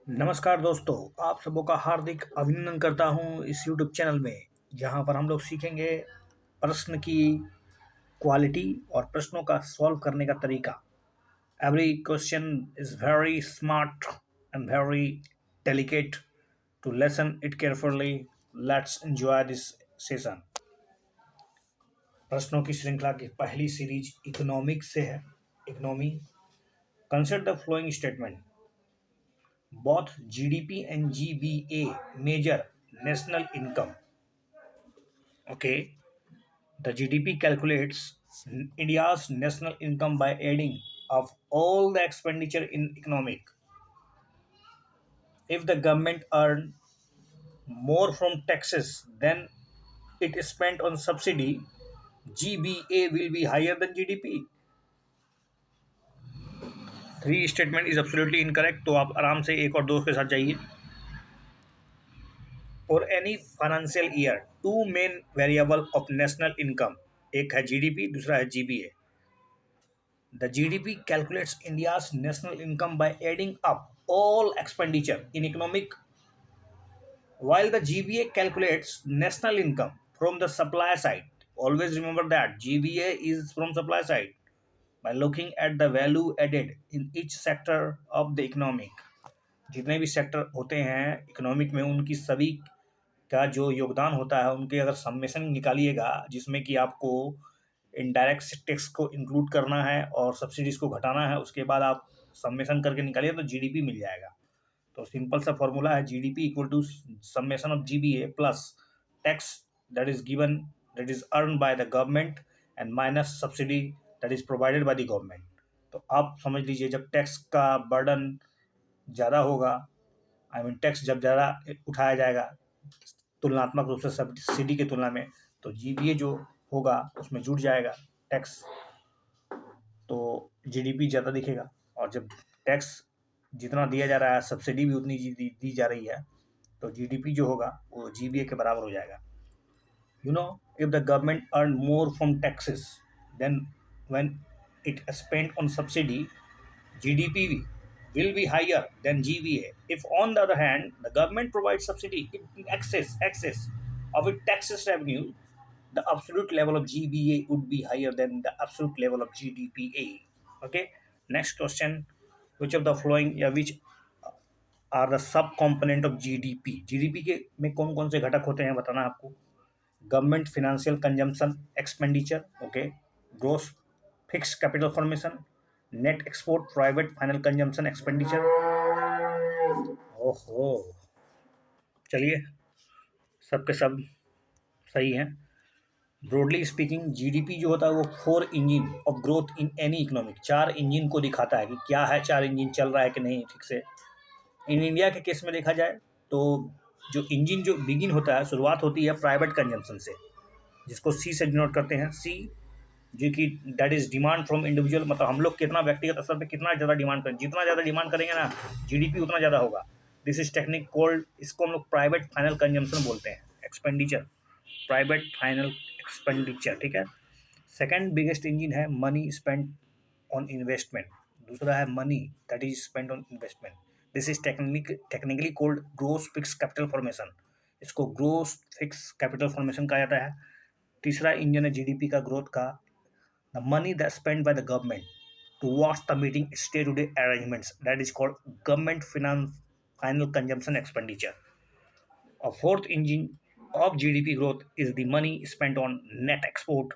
नमस्कार दोस्तों, आप सबों का हार्दिक अभिनंदन करता हूं इस YouTube चैनल में, जहां पर हम लोग सीखेंगे प्रश्न की क्वालिटी और प्रश्नों का सॉल्व करने का तरीका। Every question is very smart and very delicate to lesson it carefully. Let's enjoy this session. प्रश्नों की श्रृंखला की पहली सीरीज इकोनॉमिक्स से है। Economy. Consider the following statement. Both GDP and GBA measure national income. Okay, the GDP calculates India's national income by adding of all the expenditure in economic. If the government earn more from taxes than it is spent on subsidy, GBA will be higher than GDP. Three statement is absolutely incorrect, तो आप आराम से एक और दो के साथ जाइए। For any financial year, two main variable of national income, एक है GDP, दूसरा है GBA. The GDP calculates India's national income by adding up all expenditure in economic, while the GBA calculates national income from the supply side. Always remember that GBA is from supply side by looking at the value added in each sector of the economic. जितने भी sector होते हैं economic में, उनकी सभी का जो योगदान होता है उनके अगर सम्मेशन निकालिएगा, जिसमें कि आपको इनडायरेक्ट टैक्स को इंक्लूड करना है और सब्सिडीज को घटाना है, उसके बाद आप सम्मेशन करके निकालिए तो जीडीपी मिल जाएगा। तो सिंपल सा फॉर्मूला है GDP equal to summation of GBA plus tax that is given, that is earn by the government and minus subsidy that is provided by the government. तो आप समझ लीजिए, जब टैक्स का बर्डन ज़्यादा होगा, आई मीन टैक्स जब ज़्यादा उठाया जाएगा तुलनात्मक रूप से सब्सिडी की तुलना में, तो जीबीए जो होगा उसमें जुड़ जाएगा टैक्स, तो जीडीपी ज़्यादा दिखेगा। और जब टैक्स जितना दिया जा रहा है, सब्सिडी भी उतनी दी जा रही है, तो जीडीपी जो होगा वो जीबीए के बराबर हो जाएगा। You know, if the government earn more from taxes than when it spent on subsidy, GDP will be higher than GVA. If on the other hand, the government provides subsidy in excess of its taxes revenue, the absolute level of GBA would be higher than the absolute level of GDPA. Okay. Next question: which of the following, which are the sub component of GDP? GDP के में कौन कौन से घटक होते हैं बताना आपको। Government financial consumption expenditure, okay, gross fix capital formation, net export, private final consumption expenditure. ओहो, चलिए सब के सब सही हैं। ब्रॉडली स्पीकिंग, जीडीपी जो होता है वो 4 engine of growth in any economic, 4 engine को दिखाता है कि क्या है, 4 इंजन चल रहा है कि नहीं ठीक से। इन इंडिया के केस में देखा जाए तो जो इंजन जो बिगिन होता है, शुरुआत होती है प्राइवेट कंजम्पशन से, जिसको सी से डिनोट करते हैं। सी जो कि that is demand from individual, मतलब हम लोग कितना व्यक्तिगत स्तर पे कितना ज़्यादा डिमांड करें, जितना ज़्यादा डिमांड करेंगे ना जीडीपी उतना ज़्यादा होगा। दिस इज टेक्निक कोल्ड, इसको हम लोग प्राइवेट फाइनल कंजम्पशन बोलते हैं, एक्सपेंडिचर, प्राइवेट फाइनल एक्सपेंडिचर, ठीक है। सेकेंड बिगेस्ट इंजन है मनी स्पेंड ऑन इन्वेस्टमेंट, दूसरा है money that is spend on investment. This is technically called gross fix capital formation, इसको ग्रोस फिक्स कैपिटल फॉर्मेशन कहा जाता है। तीसरा इंजन है जीडीपी का ग्रोथ का, the money that spent by the government towards the meeting day-to-day arrangements, that is called government final consumption expenditure. A fourth engine of GDP growth is the money spent on net export.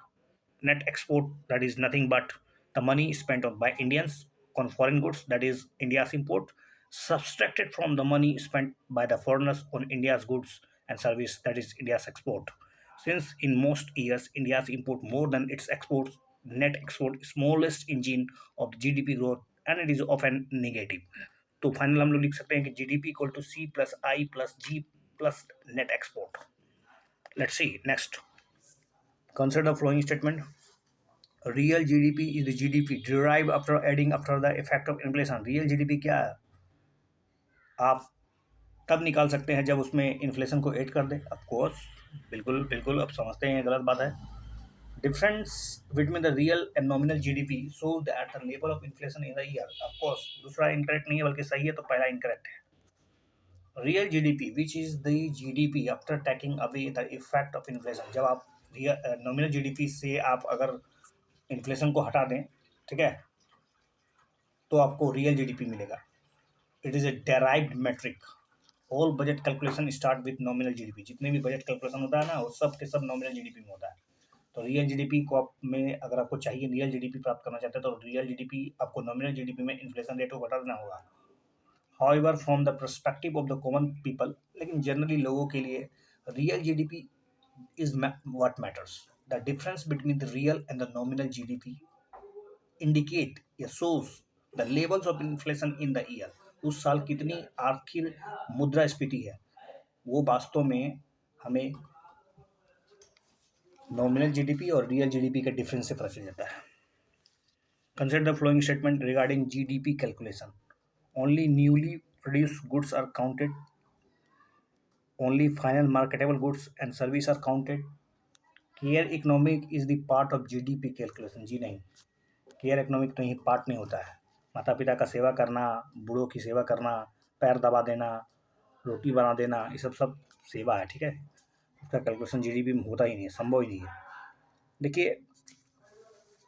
Net export, that is nothing but the money spent on by Indians on foreign goods, that is India's import, subtracted from the money spent by the foreigners on India's goods and service, that is India's export. Since in most years India's import more than its exports, net export is smallest engine of GDP growth and it is often negative. तो final हम लोग लिख सकते हैं कि GDP equal to C plus I plus G plus net export. Let's see next. Consider following statement. Real GDP is the GDP derive after adding after the effect of inflation. Real GDP क्या है, आप तब निकाल सकते हैं जब उसमें inflation को ऐड कर दें। ऑफ कोर्स, बिल्कुल बिल्कुल, अब समझते हैं गलत बात है। Difference between the real and nominal GDP show that the level of inflation in the year. Of course दूसरा इनकरेक्ट नहीं है बल्कि सही है, तो पहला इनकरेक्ट है। Real GDP which is the GDP after taking away the effect of inflation. जब आप नॉमिनल जीडीपी से आप अगर इन्फ्लेशन को हटा दें, ठीक है, तो आपको रियल जीडीपी मिलेगा। It is a derived metric. All budget calculation start with nominal GDP. जितने भी बजट कैलकुलेशन होता है ना, वो सब के सब नॉमिनल जीडीपी में होता है। तो रियल जीडीपी को आप में अगर आपको चाहिए रियल जीडीपी प्राप्त करना चाहते हैं, तो रियल जीडीपी आपको नॉमिनल जीडीपी में इन्फ्लेशन रेट को घटा देना होगा। However from the perspective of the common people, लेकिन जनरली लोगों के लिए real GDP is what matters. The difference between the real and the nominal GDP indicate या shows the levels of inflation in the year. उस साल कितनी आखिर मुद्रास्फीति है, वो वास्तव में हमें नॉमिनल जीडीपी और रियल जीडीपी के डिफरेंस से पता चल जाता है। Consider the following statement regarding GDP calculation. Only newly produced goods are counted, only final marketable goods and service are counted, care economic is the part of GDP calculation. जी नहीं, care economic तो ही part नहीं होता है। माता पिता का सेवा करना, बूढ़ों की सेवा करना, पैर दबा देना, रोटी बना देना, ये सब सब सेवा है, ठीक है। उसका कैलकुलेशन जीडीपी में होता ही नहीं है, संभव ही नहीं है। देखिए,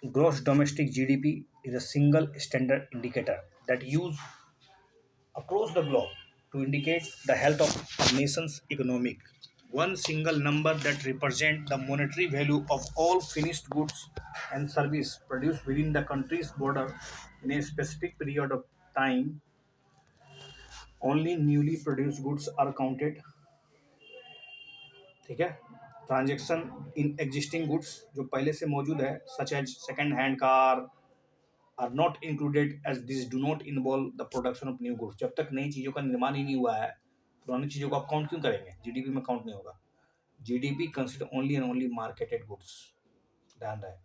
gross domestic GDP is a single standard indicator that use across the globe to indicate the health of a nation's economic. One single number that represents the monetary value of all finished goods and service produced within the country's border in a specific period of time. Only newly produced goods are counted, ठीक है। Transaction in existing goods, जो पहले से मौजूद है, such as second hand car, are not included as this do not involve the production of new goods. जब तक नई चीज़ों का निर्माण ही नहीं हुआ है, पुरानी चीज़ों को आप काउंट क्यों करेंगे? जीडीपी में काउंट नहीं होगा। GDP consider only and only marketed goods. ध्यान रहे,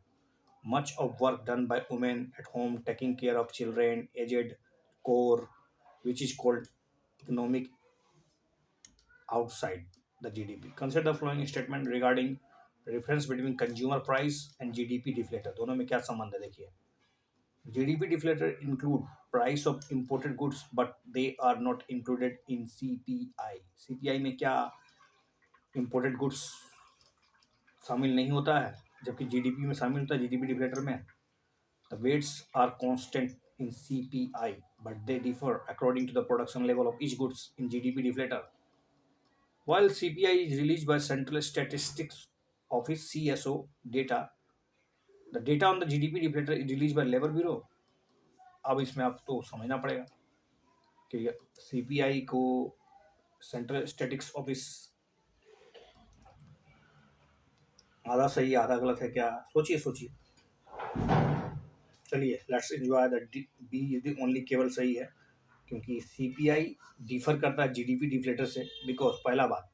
much of work done by women at home taking care of children aged core which is called economic outside the GDP. Consider the following statement regarding reference between consumer price and GDP deflator. दोनों में क्या संबंध है? देखिए, GDP deflator include price of imported goods but they are not included in CPI. CPI में क्या imported goods शामिल नहीं होता है, जबकि जीडीपी में शामिल होता है, जीडीपी डिफ्लेटर में। The weights are constant in CPI but they differ according to the production level of each goods in GDP deflator. While CPI is released by Central Statistics Office CSO data, the data on the GDP deflator is released by Labor Bureau. अब इसमें आपको समझना पड़ेगा कि CPI को central statics office आधा सही आधा गलत है क्या? सोचिए सोचिए। चलिए, let's enjoy the B is the only केवल सही है, क्योंकि सीपीआई डिफर करता है जीडीपी डिफ्लेटर से। बिकॉज पहला बात,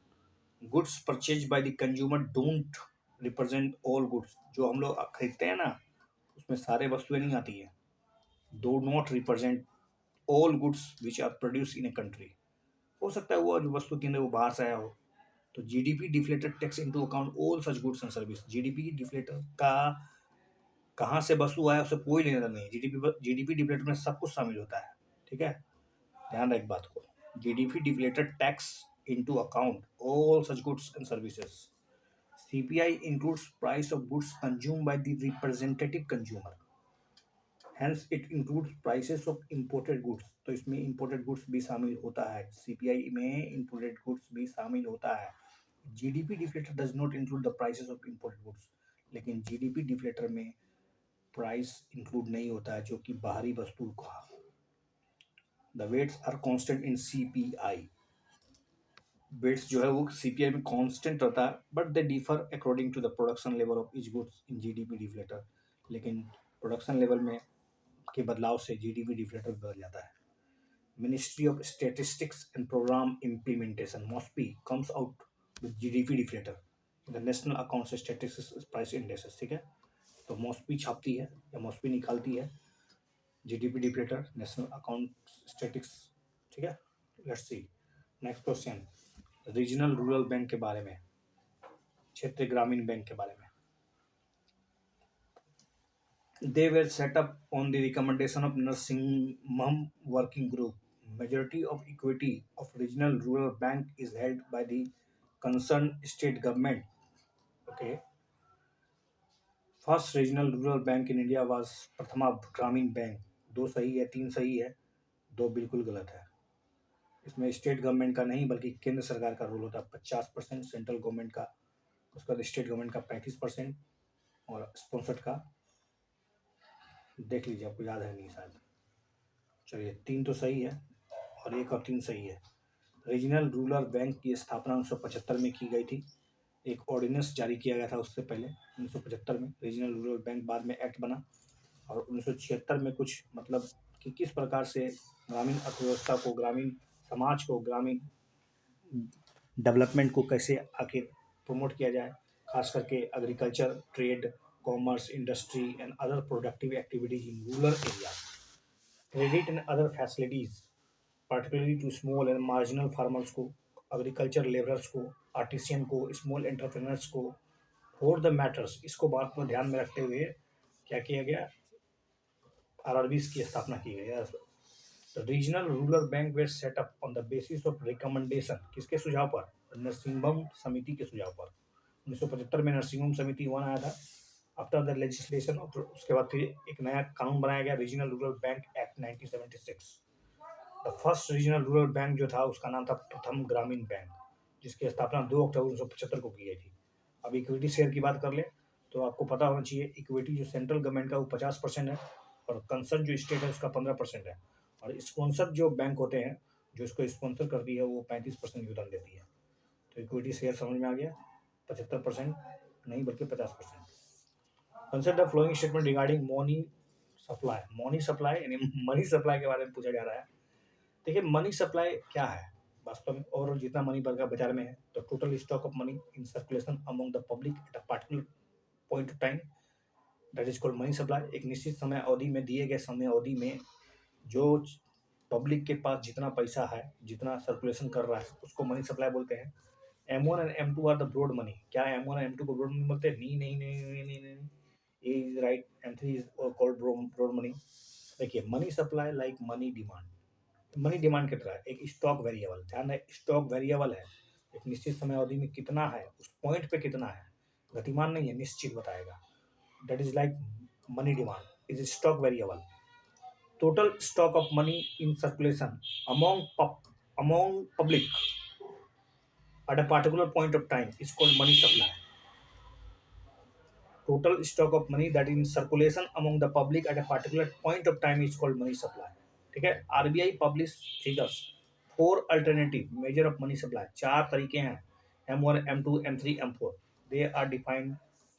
goods purchase by the consumer don't represent all goods. जो हम लोग खरीदते हैं ना, उसमें सारे वस्तुएं नहीं आती है। Do not represent all goods which are produce in a country. हो सकता है वो जो वस्तु केंद्र वो बाहर से आया हो। तो GDP deflator takes into account all such goods and service. GDP deflator का कहाँ से वस्तु आया उससे कोई लेना देना नहीं। जीडीपी डिफ्लेटर में सब कुछ शामिल होता है, ठीक है। ध्यान रख बात को। GDP deflator tax into account all such goods and services. CPI includes price of goods consume by the representative consumer, hence it includes prices of imported goods. तो इसमें इंपोर्टेड गुड्स भी शामिल होता है, सीपीआई में इंपोर्टेड गुड्स भी शामिल होता है। GDP deflator does not include the prices of imported goods, लेकिन जीडीपी डिफ्लेटर में प्राइस इंक्लूड नहीं होता है, जो कि बाहरी वस्तु का। The weights are constant in CPI. Weights जो है वो सीपीआई में कांस्टेंट रहता है, but they differ according to the production level of each goods in GDP deflator. लेकिन प्रोडक्शन लेवल में के बदलाव से जीडीपी डिफ्लेटर बदल जाता है। Ministry of statistics and program implementation MoSPI comes out with GDP deflator, the national account statistics price index, ठीक है। तो मॉस्पी छापती है या मॉस्पी निकालती है GDP deflator, national account statics, ठीक है। Let's see next question, regional rural bank के बारे में, क्षेत्रीय ग्रामीण बैंक के बारे में। They were set up on the recommendation of Narasimham Working Group. Majority of equity of regional rural bank is held by the concerned state government. Okay. First regional rural bank in India was प्रथमा ग्रामीण bank. दो सही है, तीन सही है, दो बिल्कुल गलत है। इसमें स्टेट गवर्नमेंट का नहीं बल्कि केंद्र सरकार का रोल होता है 50%, सेंट्रल गवर्नमेंट का, उसके बाद स्टेट गवर्नमेंट का 35% और स्पॉन्सर्ड का देख लीजिए, आपको याद है नहीं शायद। चलिए, तीन तो सही है और एक और तीन सही है। रीजनल रूरल बैंक की स्थापना 1975 में की गई थी। एक ऑर्डिनेंस जारी किया गया था उससे पहले 1975 में। रीजनल रूरल बैंक बाद में एक्ट बना और 1976 में कुछ मतलब कि किस प्रकार से ग्रामीण अर्थव्यवस्था को, ग्रामीण समाज को, ग्रामीण डेवलपमेंट को कैसे आखिर प्रमोट किया जाए, खास करके agriculture, trade, commerce, industry and other productive activities in rural area, credit and other facilities particularly to small and marginal farmers को, एग्रीकल्चर लेबरर्स को, आर्टिसियन को, स्मॉल एंटरप्रेन्योर्स को, फॉर द मैटर्स। इसको बात को ध्यान में रखते हुए क्या किया गया, आरआरबीज की स्थापना की गई। The regional rural bank were set up on the basis of recommendation, किसके सुझाव पर, नरसिंहम समिति के सुझाव पर। 1975 में नरसिंहम समिति वन आया था। आफ्टर द लेजिस्लेशन, उसके बाद फिर एक नया कानून बनाया गया, regional rural bank act 1976। The first regional rural bank जो था उसका नाम था प्रथम ग्रामीण बैंक, जिसकी स्थापना 2 अक्टूबर 1975 को की गई थी। अब इक्विटी शेयर की बात कर ले तो आपको पता होना चाहिए, इक्विटी जो सेंट्रल गवर्नमेंट का वो 50% है और कंसर्न जो स्टेट है उसका 15% है, और स्पॉन्सर जो बैंक होते हैं जो इसको स्पॉन्सर करती है वो 35% योगदान देती है। तो इक्विटी शेयर समझ में आ गया, 75% नहीं बल्कि 50%। Consider the following statement regarding money supply. Money supply यानी मनी सप्लाई के बारे में पूछा जा रहा है। देखिए, मनी सप्लाई क्या है वास्तव में, ओवरऑल जितना मनी बाजार में है, तो total stock of money in circulation among the public at a particular point of time, that is called money supply. एक निश्चित समय अवधि में, दिए गए समय अवधि में जो पब्लिक के पास जितना पैसा है, जितना सर्कुलेशन कर रहा है, उसको मनी सप्लाई बोलते हैं। M1 and M2 are the broad money. क्या M1 और M2 को ब्रॉड मनी बोलते हैं? नहीं नहीं नहीं नहीं नहीं नहीं, A is right, M3 is called broad money. देखिए, money supply like money demand, money demand की तरह एक स्टॉक वेरिएबल, ध्यान है स्टॉक वेरिएबल है, एक निश्चित समय अवधि में कितना है, उस पॉइंट पे कितना है, गतिमान नहीं है, निश्चित बताएगा। That is like money demand is stock variable. Total stock of money in circulation among public at a particular point of time is called money supply. Total stock of money that is in circulation among the public at a particular point of time is called money supply. ठीक है। RBI publish figures four alternative major of money supply, चार तरीके हैं, M1, M2, M3, M4। They are defined,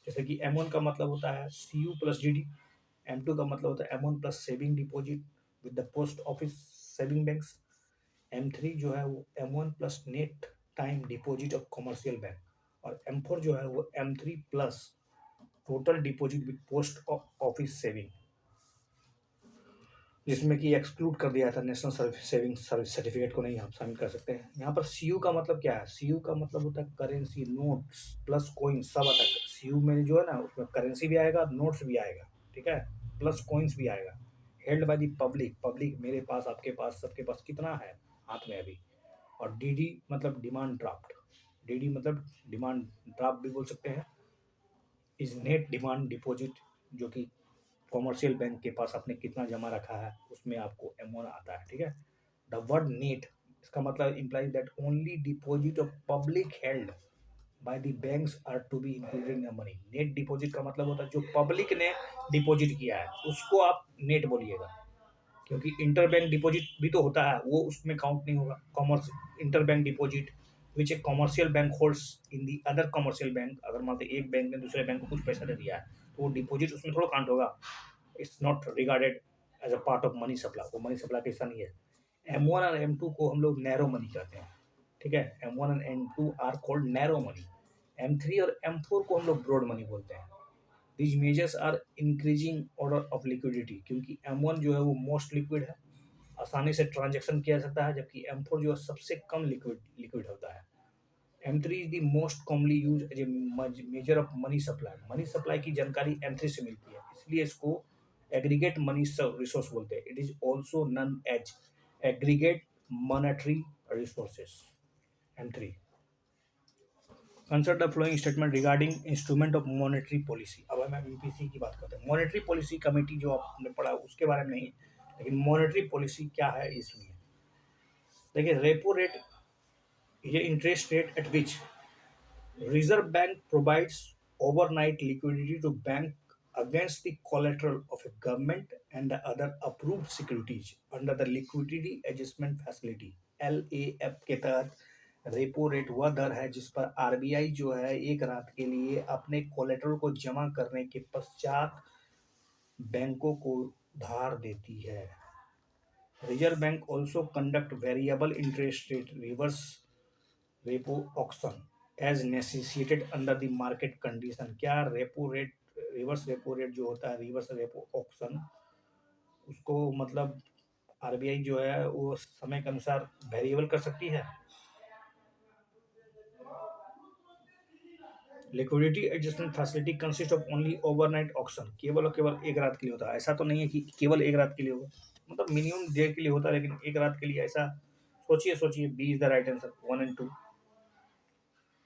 जैसे कि M1 का मतलब होता है CU प्लस DD, M2 का मतलब होता है M1 plus saving deposit with the post office saving banks, M3 जो है वो M1 plus net time deposit of commercial bank, और M4 जो है वो M3 plus total deposit with post office saving, जिसमें कि एक्सक्लूड कर दिया था नेशनल सेविंग सर्टिफिकेट को नहीं हम शामिल कर सकते हैं। यहाँ पर CU का मतलब क्या है? CU का मतलब होता है करेंसी, नोट्स प्लस कॉइन्स सब आता है। CU में जो है ना उसमें करेंसी भी आएगा, नोट्स भी आएगा, ठीक है, प्लस कॉइन्स भी आएगा। Held by the public, public मेरे पास, आपके पास, सबके पास कितना है हाथ में अभी। और DD मतलब डिमांड ड्राफ्ट, DD मतलब डिमांड ड्राफ्ट भी बोल सकते हैं, इज नेट डिमांड डिपॉजिट, जो कि कॉमर्शियल बैंक के पास आपने कितना जमा रखा है उसमें आपको M1 आता है, ठीक है। द वर्ड नेट, इसका मतलब implies that only deposit of public held by the banks are to be included in the money. Net deposit का मतलब होता है जो पब्लिक ने डिपॉजिट किया है उसको आप नेट बोलिएगा, क्योंकि इंटर बैंक डिपॉजिट भी तो होता है, वो उसमें काउंट नहीं होगा। Commerce inter bank deposit which a commercial bank holds in the other commercial bank, अगर मान लो एक बैंक ने दूसरे बैंक को कुछ पैसा दे दिया है तो वो डिपॉजिट उसमें थोड़ा काउंट होगा। It's not regarded as a part of money supply, वो मनी सप्लाई का हिस्सा नहीं है। M1 और M2 को हम लोग नैरो मनी कहते हैं, ठीक है। M1 और M2 are called narrow money. M3 और M4 को हम लोग ब्रॉड मनी बोलते हैं। These measures are increasing order of liquidity, क्योंकि M1 जो है वो मोस्ट लिक्विड है, आसानी से ट्रांजेक्शन किया जा सकता है, जबकि M4 जो है सबसे कम लिक्विड होता है। M3 is the most commonly use as a measure of money supply. Money supply की जानकारी M3 से मिलती है, इसलिए इसको एग्रीगेट मनी रिसोर्स बोलते हैं। It is also known as aggregate monetary resources. M3, consider the following statement regarding instrument of monetary policy. अब हम MPC की बात करते हैं। मॉनेटरी पॉलिसी कमेटी जो आपने पढ़ा उसके बारे में नहीं, लेकिन मॉनेटरी पॉलिसी क्या है इसमें देखिए। रेपो रेट, ये interest rate at which Reserve Bank provides overnight liquidity to bank against the collateral of a government and the other approved securities under the Liquidity Adjustment Facility LAF के तहत repo rate वह दर है जिस पर RBI जो है एक रात के लिए अपने कोलेटरल को जमा करने के पश्चात बैंकों को धार देती है। Reserve bank also conduct variable interest rate reverse repo auction as necessitated under the market condition. क्या repo rate, reverse repo rate जो होता है, रिवर्स रेपो ऑक्शन, उसको मतलब आरबीआई जो है वो समय के अनुसार वेरिएबल कर सकती है। Liquidity adjustment facility consist of only overnight auction, केवल और केवल एक रात के लिए होता है। ऐसा तो नहीं है कि केवल एक रात के लिए होगा, मतलब मिनिमम देर के लिए होता है, लेकिन एक रात के लिए ऐसा सोचिए। सोचिए, B is the right answer, 1 and 2।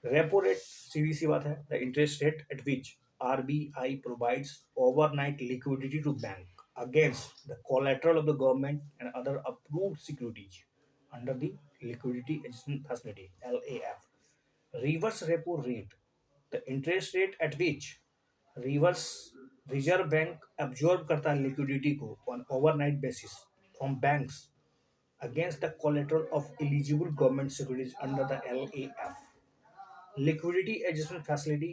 Repo rate सीधी सी बात है, the interest rate at which RBI provides overnight liquidity to bank against the collateral of the government and other approved securities under the liquidity adjustment facility LAF। Reverse repo rate, the interest rate at which reverse reserve bank absorb करता है liquidity को on overnight basis from banks against the collateral of eligible government securities under the LAF liquidity adjustment facility।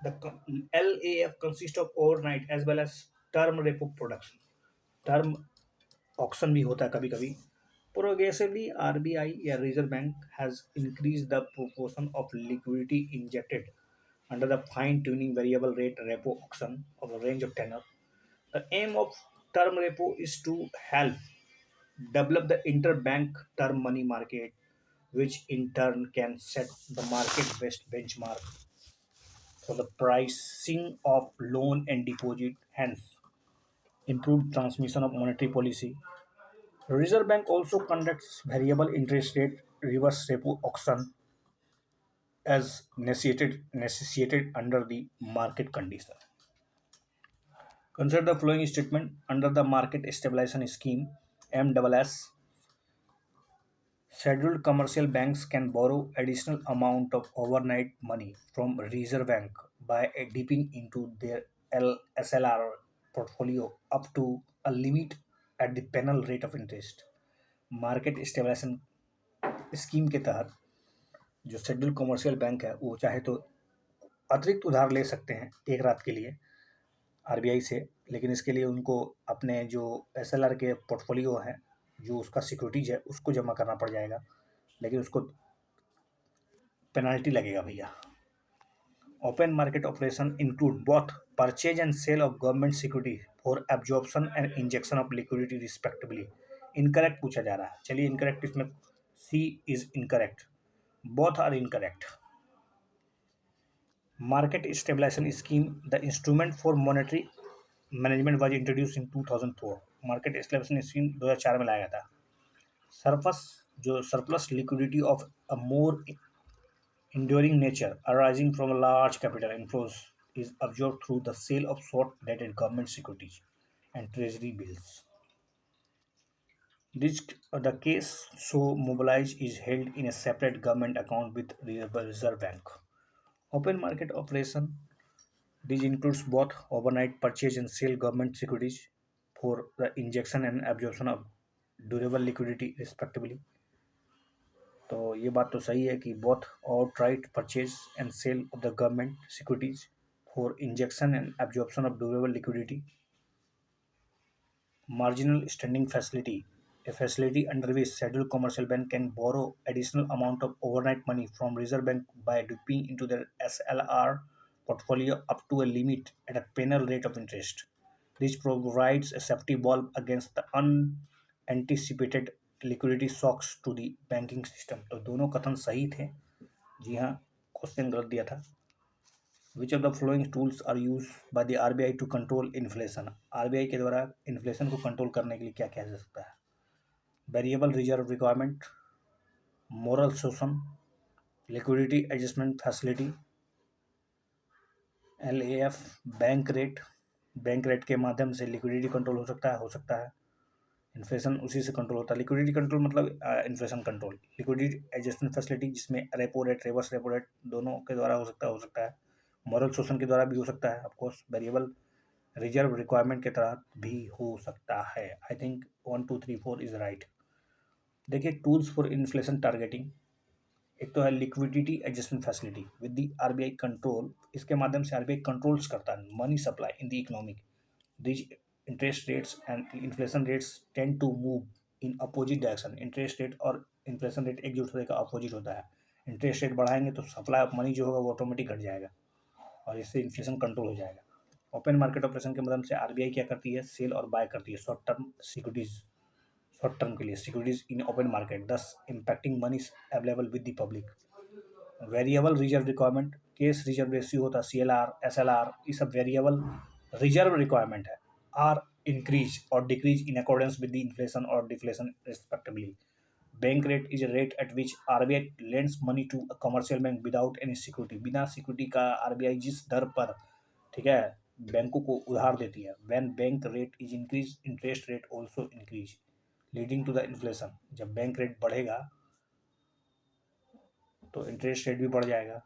The LAF consists of overnight as well as term repo products। Term auction भी होता है कभी कभी। Progressively RBI या reserve bank has increase the proportion of liquidity injected under the fine tuning variable rate repo auction of a range of tenor। The aim of term repo is to help develop the interbank term money market, which in turn can set the market best benchmark for the pricing of loan and deposit, hence improved transmission of monetary policy। Reserve Bank also conducts variable interest rate reverse repo auction as necessitated under the market condition। Consider the following statement under the market stabilization scheme MSS. Scheduled commercial banks can borrow additional amount of overnight money from Reserve Bank by dipping into their SLR portfolio up to a limit at the penal rate of interest। Market stabilization scheme के तहत जो schedule commercial bank है वो चाहे तो अतिरिक्त उधार ले सकते हैं एक रात के लिए आरबीआई से, लेकिन इसके लिए उनको अपने जो एसएलआर के पोर्टफोलियो है, जो उसका सिक्योरिटीज है, उसको जमा करना पड़ जाएगा, लेकिन उसको पेनाल्टी लगेगा भैया। Open market operation include both purchase and sale of government security for absorption and injection of liquidity respectively. Incorrect पूछा जा रहा है, चलिए इनकरेक्ट, इसमें C is incorrect, both are incorrect. Market stabilization scheme, the instrument for monetary management was introduced in 2004। Market stabilization scheme 2004 में लाया गया था। Surplus liquidity of a more enduring nature arising from a large capital inflows is absorbed through the sale of short-dated government securities and treasury bills। This the case so mobilized is held in a separate government account with Reserve Bank। Open market operation, this includes both overnight purchase and sale government securities for the injection and absorption of durable liquidity respectively। तो ये बात तो सही है कि both outright purchase and sale of the government securities for injection and absorption of durable liquidity। Marginal standing facility, a facility under which scheduled commercial bank can borrow additional amount of overnight money from Reserve Bank by dipping into their SLR portfolio up to a limit at a penal rate of interest। This provides a safety valve against the unanticipated liquidity shocks to the banking system। तो दोनों कथन सही थे। जी हाँ, question गलत दिया था। Which of the following tools are used by the RBI to control inflation? RBI के द्वारा इन्फ्लेशन को कंट्रोल करने के लिए क्या किया जा सकता है? वेरिएबल रिजर्व रिक्वायरमेंट, मोरल शोषण, liquidity adjustment facility, LAF, bank rate के माध्यम से लिक्विडिटी कंट्रोल हो सकता है। इन्फ्लेशन उसी से कंट्रोल होता है। लिक्विडिटी कंट्रोल मतलब inflation control. Liquidity adjustment facility जिसमें repo rate, reverse repo rate दोनों के द्वारा हो सकता है। मॉरल शोषण के द्वारा भी हो सकता है ऑफकोर्स। वेरिएबल रिजर्व रिक्वायरमेंट के तहत भी हो सकता है। I think 1 2 3 4 is right. देखिए, टूल्स फॉर इन्फ्लेशन टारगेटिंग, एक तो है liquidity adjustment facility with the RBI control. इसके माध्यम से RBI कंट्रोल्स करता है money supply in the economic. These interest rates and inflation rates tend to move in opposite direction। Interest rate और inflation rate एक दूसरे का अपोजिट होता है। इंटरेस्ट रेट बढ़ाएंगे तो सप्लाई ऑफ मनी जो होगा वो ऑटोमेटिक घट जाएगा और इससे इन्फ्लेशन कंट्रोल हो जाएगा। ओपन मार्केट ऑपरेशन के माध्यम से RBI क्या करती है, सेल और बाय करती है short term securities, short term के लिए securities in open market, thus impacting money available with the public. Variable reserve requirement, cash reserve ratio होता है, CLR, SLR, ये सब वेरिएबल रिजर्व रिक्वायरमेंट है। आर इंक्रीज और decrease in accordance with the inflation और deflation respectively. Bank rate is rate at which RBI lends money to commercial bank without any security. बिना security का RBI जिस दर पर, ठीक है, बैंकों को उधार देती है। When bank rate is increase, interest rate also increase leading to the inflation. जब बैंक रेट बढ़ेगा तो इंटरेस्ट रेट भी बढ़ जाएगा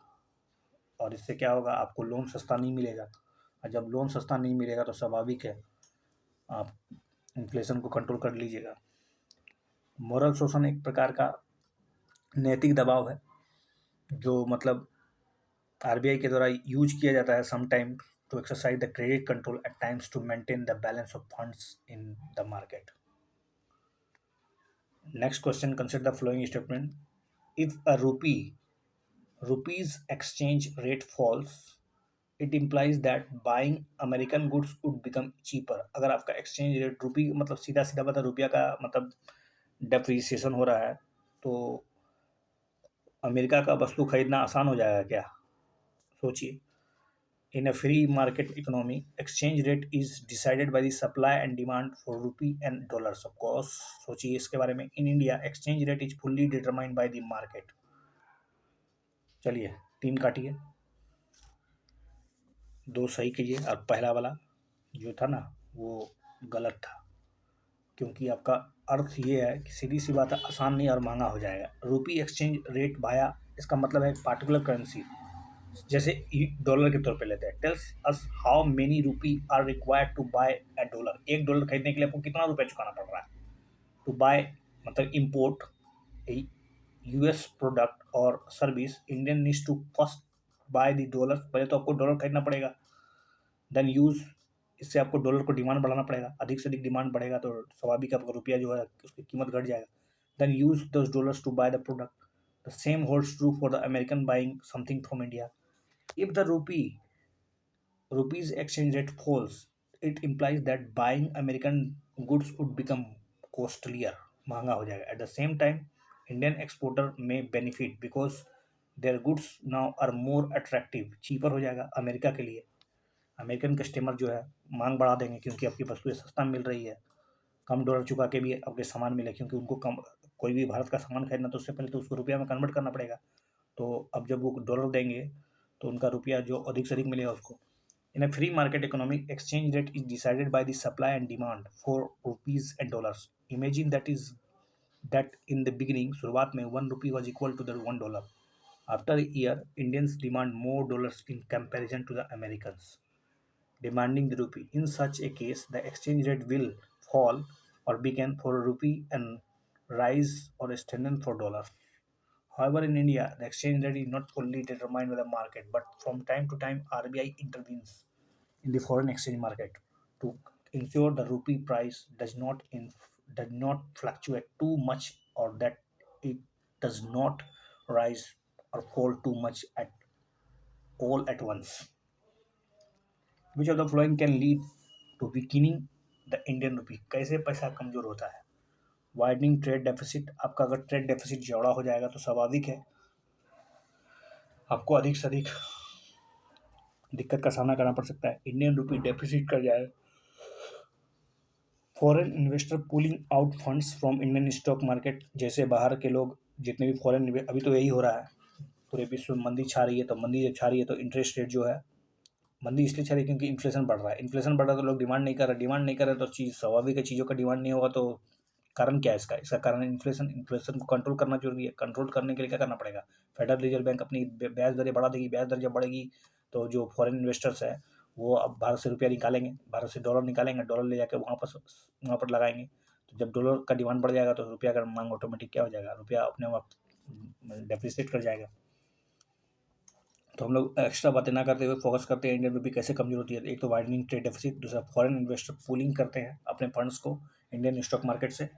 और इससे क्या होगा, आपको लोन सस्ता नहीं मिलेगा और जब लोन सस्ता नहीं मिलेगा तो स्वाभाविक है आप इन्फ्लेशन को कंट्रोल कर लीजिएगा। मोरल शोषण एक प्रकार का नैतिक दबाव है जो मतलब RBI के द्वारा यूज किया जाता है sometime to exercise the credit control at times to maintain the balance of funds in the market. Next question, consider the following statement. If a rupees exchange rate falls, it implies that buying American goods would become cheaper. अगर आपका exchange rate रुपी, मतलब सीधा सीधा पता, रुपया का मतलब depreciation हो रहा है तो अमेरिका का वस्तु खरीदना आसान हो जाएगा क्या? सोचिए। In a free market economy, exchange rate is decided by the supply and demand for rupee and dollars of course. सोचिए इसके बारे में। In India exchange rate is fully determined by the market. चलिए, तीन काटिए, दो सही कीजिए और पहला वाला जो था ना वो गलत था, क्योंकि आपका अर्थ ये है कि सीधी सी बात है, आसान नहीं और महंगा हो जाएगा। रुपी एक्सचेंज रेट भाया, इसका मतलब है पार्टिकुलर करेंसी, जैसे डॉलर के तौर पे लेते हैं। Tells us how many rupee are required to buy a dollar. एक डॉलर खरीदने के लिए आपको कितना रुपया चुकाना पड़ रहा है। टू बाय मतलब इम्पोर्ट US प्रोडक्ट और service, Indian needs to first buy the dollar. पहले तो आपको डॉलर खरीदना पड़ेगा, देन यूज, इससे आपको डॉलर को डिमांड बढ़ाना पड़ेगा। अधिक से अधिक डिमांड बढ़ेगा तो स्वाभाविक आपका रुपया जो है उसकी कीमत घट जाएगा। Then use those dollars to buy the product. The same holds true for the American buying something from India. If the rupees exchange rate falls, it implies that buying American goods would become costlier, महंगा हो जाएगा. At the same time, Indian exporter may benefit because their goods now are more attractive, cheaper हो जाएगा America के लिए. American customer जो है मांग बढ़ा देंगे क्योंकि आपकी वस्तुएं सस्ता मिल रही है, कम डॉलर चुका के भी आपके सामान मिले, क्योंकि उनको कम, कोई भी भारत का सामान खरीदना तो उससे पहले तो उसको रुपया में कन्वर्ट करना पड़ेगा. तो अब जब वो डॉलर देंगे तो उनका रुपया जो अधिक से अधिक मिलेगा उसको. In a free market economy, exchange rate is decided by the supply and demand for rupees and dollars. Imagine that in the beginning, शुरुआत में 1 rupee was equal to the $1. After a year, Indians demand more dollars in comparison to the Americans demanding the rupee. In such a case, the exchange rate will fall or weaken for a rupee and rise or strengthen for dollar. However, in India, the exchange rate is not fully determined by the market, but from time to time, RBI intervenes in the foreign exchange market to ensure the rupee price does not fluctuate too much, or that it does not rise or fall too much at all at once. Which of the following can lead to weakening the Indian rupee? कैसे पैसा कमजोर होता है? Widening trade deficit, आपका अगर trade deficit चौड़ा हो जाएगा तो स्वाभाविक है आपको अधिक से अधिक दिक्कत का सामना करना पड़ सकता है. इंडियन रुपी डेफिसिट कर जाए, foreign investor pulling out funds from Indian stock market, जैसे बाहर के लोग जितने भी फॉरेन, अभी तो यही हो रहा है, पूरे विश्व में मंदी छा रही है, तो मंदी जब छा रही है तो इंटरेस्ट रेट जो है, मंदी इसलिए छा रही है क्योंकि इन्फ्लेशन बढ़ रहा है, इन्फ्लेशन बढ़ रहा है तो लोग डिमांड नहीं कर रहे, डिमांड नहीं कर रहे तो चीज़ स्वाभाविक है, चीज़ों का डिमांड नहीं होगा तो कारण क्या है इसका? इसका कारण इन्फ्लेशन, इन्फ्लेशन को कंट्रोल करना जरूरी है। कंट्रोल करने के लिए क्या करना पड़ेगा? फेडरल रिजर्व बैंक अपनी ब्याज दरें बढ़ा देगी, ब्याज दर जब बढ़ेगी तो जो फॉरेन इन्वेस्टर्स हैं वो अब भारत से रुपया निकालेंगे, भारत से डॉलर निकालेंगे, डॉलर ले जाकर वहाँ पर लगाएंगे, तो जब डॉलर का डिमांड बढ़ जाएगा तो रुपया का मांग ऑटोमेटिक क्या हो जाएगा? रुपया अपने आप डेप्रिसिएट कर जाएगा। तो हम लोग एक्स्ट्रा बातें ना करते हुए फोकस करते हैं इंडियन रुपी कैसे कमजोर होती है। एक तो वाइडनिंग ट्रेड डेफिसिट, दूसरा फॉरेन इन्वेस्टर पूलिंग करते हैं अपने फंड्स को इंडियन स्टॉक मार्केट से,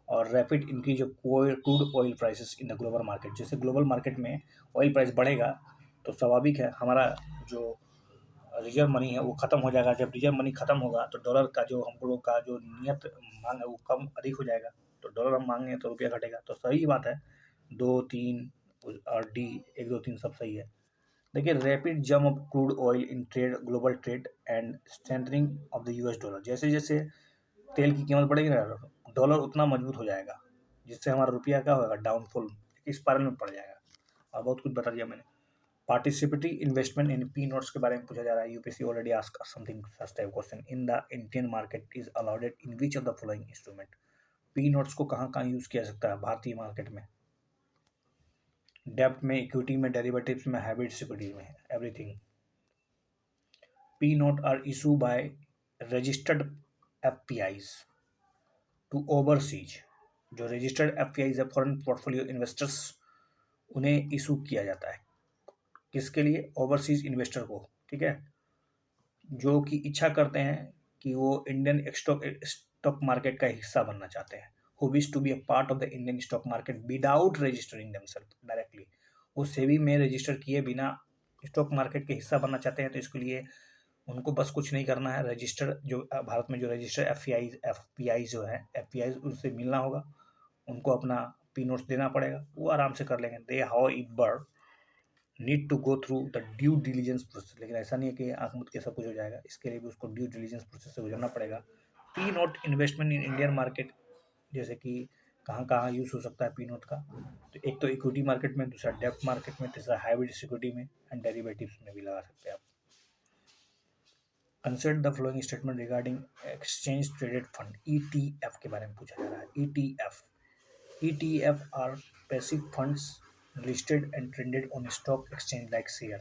और rapid increase of crude oil prices in the global market. जैसे ग्लोबल मार्केट में ऑयल प्राइस बढ़ेगा तो स्वाभाविक है हमारा जो रिजर्व मनी है वो ख़त्म हो जाएगा। जब रिजर्व मनी ख़त्म होगा तो डॉलर का जो हम लोग का जो नियत मांग है वो कम अधिक हो जाएगा, तो डॉलर हम मांगेंगे तो रुपया घटेगा। तो सही बात है, दो तीन और डी, एक दो तीन सब सही है। देखिए, rapid jump of crude oil in trade, global trade and strengthening of the US dollar. जैसे जैसे तेल की कीमत बढ़ेगी ना, डॉलर उतना मजबूत हो जाएगा, जिससे हमारा रुपया क्या होगा? डाउनफॉल, स्पाइरल में पड़ जाएगा। और बहुत कुछ बता दिया मैंने। Participatory investment in P notes के बारे में पूछा जा रहा है। UPSC already ask something such type question. In the Indian market is allowed in which of the following instrument. P notes को कहाँ कहाँ यूज किया जा सकता है भारतीय मार्केट में? डेप्ट में, इक्विटी में, डेरिवेटिव्स में, हाइब्रिड सिक्योरिटीज में, everything. P note are issued by registered FPIs to overseas। जो रजिस्टर्ड एफपीआईज है, फॉरेन पोर्टफोलियो इन्वेस्टर्स, उन्हें इशू किया जाता है। किसके लिए? ओवरसीज इन्वेस्टर को, ठीक है, जो कि इच्छा करते हैं कि वो इंडियन स्टॉक मार्केट का हिस्सा बनना चाहते हैं। Who wish to be a part of the Indian stock market without registering themselves directly. वो सेबी में रजिस्टर किए बिना स्टॉक मार्केट के हिस्सा बनना चाहते हैं, तो इसके लिए उनको बस कुछ नहीं करना है। रजिस्टर जो भारत में जो रजिस्टर एफ पी आई जो है, एफ पी आई उनसे मिलना होगा, उनको अपना पी नोट्स देना पड़ेगा, वो आराम से कर लेंगे। They however need to go through the due diligence process. लेकिन ऐसा नहीं है कि आंख मूंद के सब कुछ हो जाएगा, इसके लिए भी उसको ड्यू डिलीजेंस प्रोसेस से गुजरना पड़ेगा। P note investment in Indian market, जैसे कि कहाँ कहाँ यूज़ हो सकता है पी नोट का? तो एक तो इक्विटी मार्केट में, दूसरा डेप्ट मार्केट में, तीसरा हाइब्रिड सिक्योरिटी में, एंड डेरिवेटिव्स में भी लगा सकते हैं आप। Consider the following statement regarding exchange traded fund, ETF के बारे में पूछा जा रहा है। ETF are passive funds listed and traded on stock exchange like share.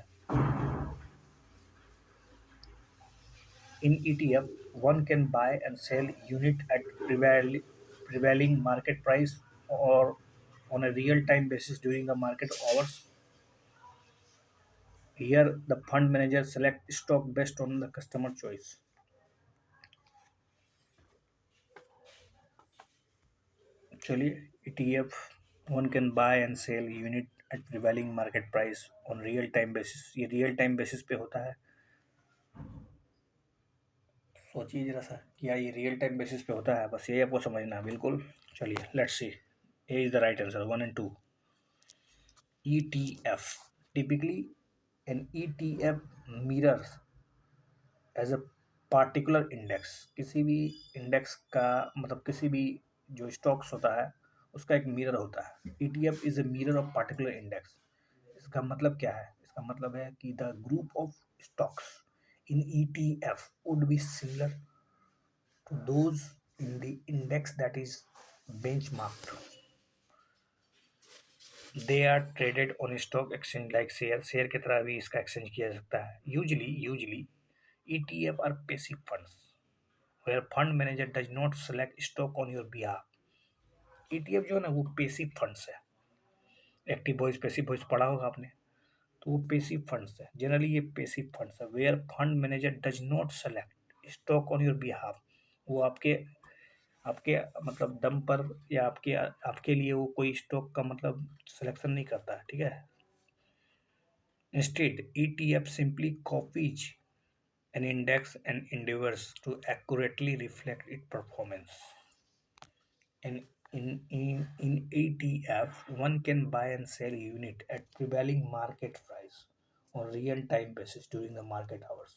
In ETF, one can buy and sell unit at prevailing market price or on a real-time basis during the market hours. Here, the fund manager select stock based on the customer choice. चलिए, ETF one can buy and sell unit at prevailing market price on real time basis। ये real time basis पे होता है। सोचिए जरा सा, क्या ये रियल टाइम बेसिस पे होता है? बस यही आपको समझना है, बिल्कुल। चलिए, let's see, A is the right answer, 1 and 2। ETF, typically an ETF mirrors as a particular index. किसी भी इंडेक्स का मतलब किसी भी जो स्टॉक्स होता है उसका एक मिरर होता है। ETF is a mirror of particular index. इसका मतलब क्या है? इसका मतलब है कि the group of stocks in ETF would be similar to those in the index that is benchmarked। They are traded on stock exchange like share. Share की तरह भी इसका एक्सचेंज किया जा सकता है। Usually ETF are passive funds where fund manager does not select stock on your behalf. ETF जो है ना वो पैसिव फंड्स है। एक्टिव वॉइस पैसिव वॉइस पढ़ा होगा आपने, तो वो पैसिव फंड्स है। जनरली ये पैसिव फंड्स है where fund manager does not select stock on your behalf. वो आपके आपके मतलब दम पर या आपके आपके लिए वो कोई स्टॉक का मतलब सिलेक्शन नहीं करता है, ठीक है। Instead ETF simply copies an index and endeavors to accurately reflect its performance। And in ETF, one can buy and sell unit at prevailing market price on real time basis during the market hours।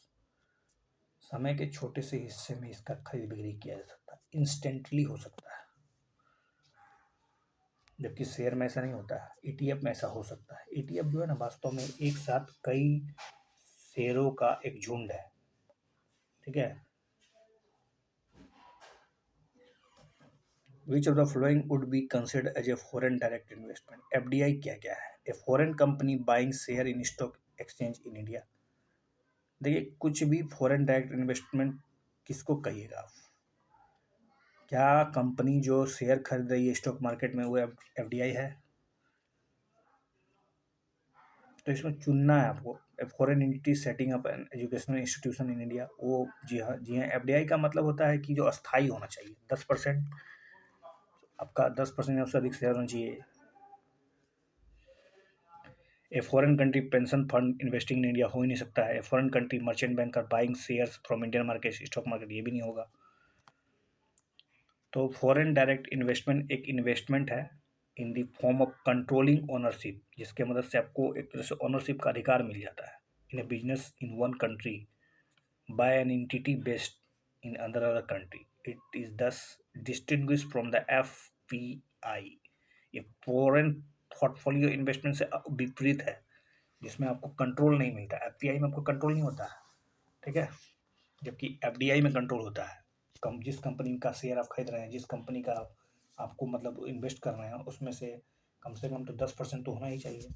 समय के छोटे से हिस्से में इसका खरीद बिक्री किया जा सकता है। इंस्टेंटली हो सकता है, जबकि शेयर में ऐसा नहीं होता है। ईटीएफ में ऐसा हो सकता है। ईटीएफ जो है ना, वास्तव में एक साथ कई शेयरों का एक झुंड है, ठीक है। Which of the following would be considered as a foreign direct investment? FDI क्या क्या है? A foreign company buying share in stock exchange in India. देखिए, कुछ भी फॉरेन डायरेक्ट इन्वेस्टमेंट किसको कहिएगा आप? क्या कंपनी जो शेयर खरीद रही है स्टॉक मार्केट में वो एफडीआई है? तो इसमें चुनना है आपको। Foreign entity setting up an educational institution in India, वो जी हाँ, जी हाँ। एफडीआई का मतलब होता है कि जो अस्थाई होना चाहिए, 10%, आपका 10% या उससे अधिक शेयर होना चाहिए। A foreign country pension fund investing in India हो ही नहीं सकता है। A foreign country merchant banker buying shares from Indian market, stock market, ये भी नहीं होगा। तो फॉरेन डायरेक्ट इन्वेस्टमेंट एक इन्वेस्टमेंट है in the form of controlling ownership, जिसके मदद से आपको एक तरह से ओनरशिप का अधिकार मिल जाता है in a business in one country by an entity based in other country. It is thus distinguish from the FPI. ये फॉरेन पोर्टफोलियो इन्वेस्टमेंट से विपरीत है, जिसमें आपको कंट्रोल नहीं मिलता। एफपीआई में आपको कंट्रोल नहीं होता है, ठीक है, जबकि एफडीआई में कंट्रोल होता है। कम जिस कंपनी का शेयर आप खरीद रहे हैं, जिस कंपनी का आपको मतलब इन्वेस्ट कर रहे हैं, उसमें से कम तो 10% तो होना ही चाहिए,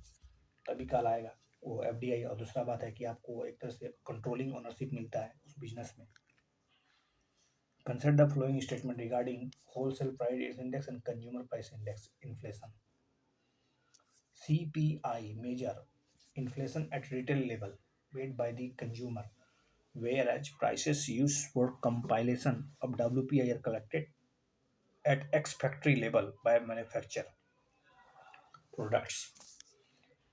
तभी कल आएगा वो एफडीआई। और दूसरा बात है कि आपको एक तरह से कंट्रोलिंग ओनरशिप मिलता है उस बिजनेस में। Consider the following statement regarding wholesale price index and consumer price index inflation. CPI measure inflation at retail level paid by the consumer, whereas prices used for compilation of WPI are collected at ex-factory level by manufacturer products.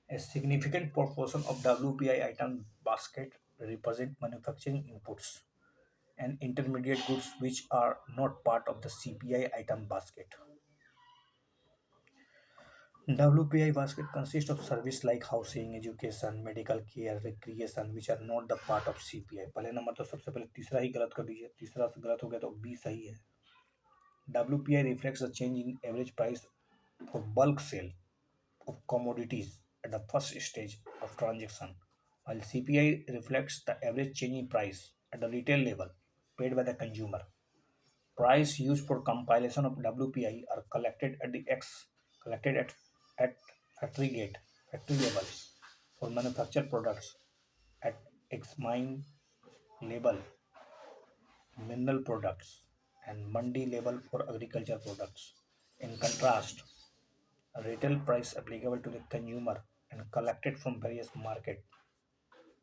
A significant proportion of WPI item basket represent manufacturing inputs and intermediate goods which are not part of the CPI item basket. WPI basket consists of service like housing, education, medical care, recreation, which are not the part of CPI. पहले number तो सबसे पहले तीसरा ही गलत कर दीजिए, तीसरा से गलत हो गया तो बी सही है। WPI reflects the change in average price for bulk sale of commodities at the first stage of transaction, while CPI reflects the average change in price at the retail level paid by the consumer. Price used for compilation of WPI are collected at factory gate, factory level for manufactured products, at ex mine level mineral products, and mandi level for agriculture products. In contrast, a retail price applicable to the consumer and collected from various markets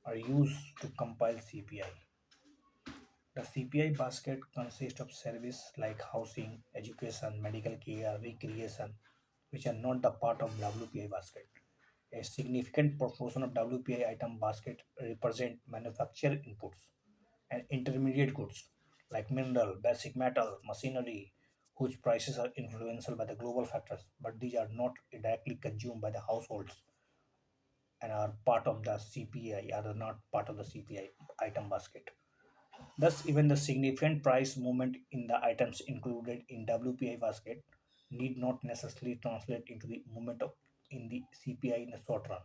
are used to compile CPI. The CPI basket consists of services like housing, education, medical care, recreation, which are not the part of WPI basket. A significant proportion of WPI item basket represent manufactured inputs and intermediate goods like mineral, basic metal, machinery, whose prices are influenced by the global factors, but these are not directly consumed by the households and are part of the CPI, are not part of the CPI item basket. Thus, even the significant price movement in the items included in WPI basket need not necessarily translate into the movement in the CPI in the short run.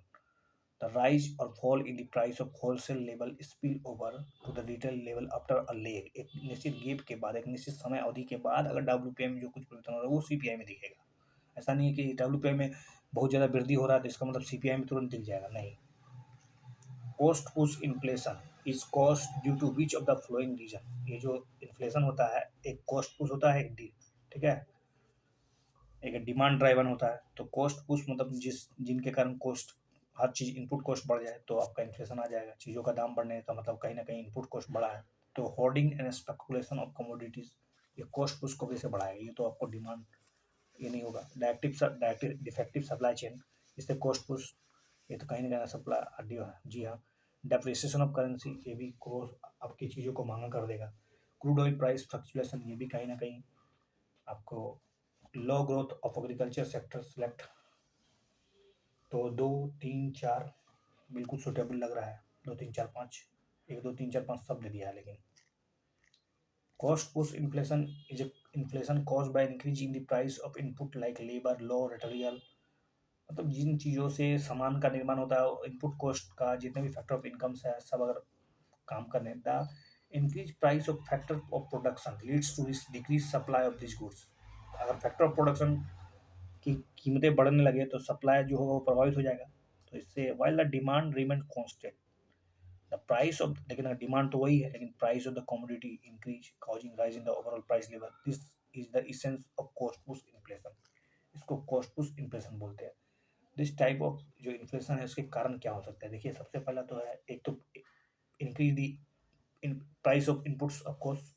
The rise or fall in the price of wholesale level spill over to the retail level after a lag। एक निश्चित gap के बाद, एक निश्चित समय अवधि के बाद अगर डब्ल्यूपीआई में जो कुछ परिवर्तन हो रहा है वो सीपीआई में दिखेगा। ऐसा नहीं है कि डब्ल्यूपीआई में बहुत ज़्यादा वृद्धि हो रहा है तो इसका मतलब सीपीआई में तुरंत दिख जाएगा, नहीं। Cost push inflation is cost due to which of the following reason. ये जो इन्फ्लेशन होता है, एक कॉस्ट पुश होता है, एक डी, ठीक है, एक डिमांड ड्राइवन होता है। तो कॉस्ट पुश मतलब जिनके कारण कॉस्ट, हर चीज़ इनपुट कॉस्ट बढ़ जाए तो आपका इन्फ्लेशन आ जाएगा। चीज़ों का दाम बढ़ने का मतलब कहीं ना कहीं इनपुट कॉस्ट बढ़ा है। तो hoarding and speculation of commodities, ये कॉस्ट पुश को कैसे बढ़ाएगा? ये तो आपको डिमांड, ये नहीं होगा। डायरेक्टिव डिफेक्टिव सप्लाई चेन, इससे कॉस्ट पुश, ये तो कहीं ना कहीं सप्लाई, जी हाँ। डेप्रिसिएशन ऑफ करेंसी, ये भी कॉस्ट आपकी चीज़ों को महंगा कर देगा। क्रूड ऑयल प्राइस फ्लक्चुएशन, ये भी कहीं ना कहीं आपको। Low growth of agriculture sector select, तो 2 3 4 बिल्कुल सुटेबल लग रहा है। 2 3 4 5, 1 2 3 4 5 सब दे दिया है, लेकिन Cost push inflation is a inflation caused by increasing the price of input like labor, law, material. मतलब जिन चीज़ों से सामान का निर्माण होता है, इनपुट कॉस्ट का जितने भी फैक्टर ऑफ इनकम्स है सब अगर काम करने, the increase price of factor of production leads to this decrease supply of this goods. अगर फैक्टर ऑफ प्रोडक्शन की कीमतें बढ़ने लगे तो सप्लाई जो होगा वो प्रभावित हो जाएगा। तो इससे while the demand remain constant, the price of, लेकिन डिमांड तो वही है लेकिन price of the commodity increase causing rise in the overall price level, this is the essence of cost push inflation. इसको कॉस्ट पुश इन्फ्लेशन बोलते हैं। This type of जो inflation है उसके कारण क्या हो सकता है, देखिए सबसे पहला तो है एक तो increase the in price of inputs of course.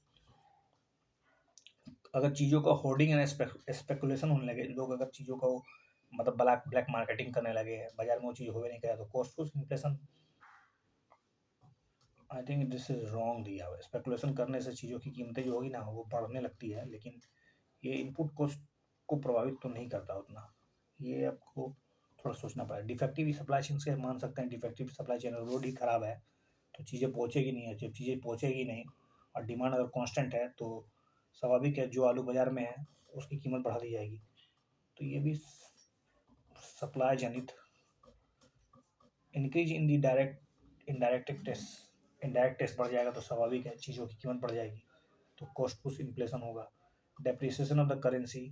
अगर चीज़ों का होर्डिंग एंड स्पेकुलेशन होने लगे, लोग अगर चीज़ों को मतलब ब्लैक ब्लैक मार्केटिंग करने लगे हैं, बाजार में वो चीज़ होवे नहीं करे, तो cost push inflation, I think this is wrong दिया हुआ है। स्पेकुलेशन करने से चीज़ों की कीमतें जो होगी ना वो बढ़ने लगती है, लेकिन ये इनपुट कॉस्ट को प्रभावित तो नहीं करता उतना। ये आपको थोड़ा सोचना पड़ेगा। डिफेक्टिव सप्लाई चेन से मान सकते हैं, डिफेक्टिव सप्लाई चेन रोड ही खराब है तो चीज़ें पहुँचेगी नहीं है, जब चीज़ें पहुँचेगी नहीं और डिमांड अगर कांस्टेंट है तो स्वाभाविक है जो आलू बाज़ार में है उसकी कीमत बढ़ा दी जाएगी। तो ये भी सप्लाई जनित increase in the direct indirect test, indirect test बढ़ जाएगा तो स्वाभाविक है चीज़ों की कीमत बढ़ जाएगी, तो कॉस्ट पुश इन्फ्लेशन होगा। Depreciation of the currency,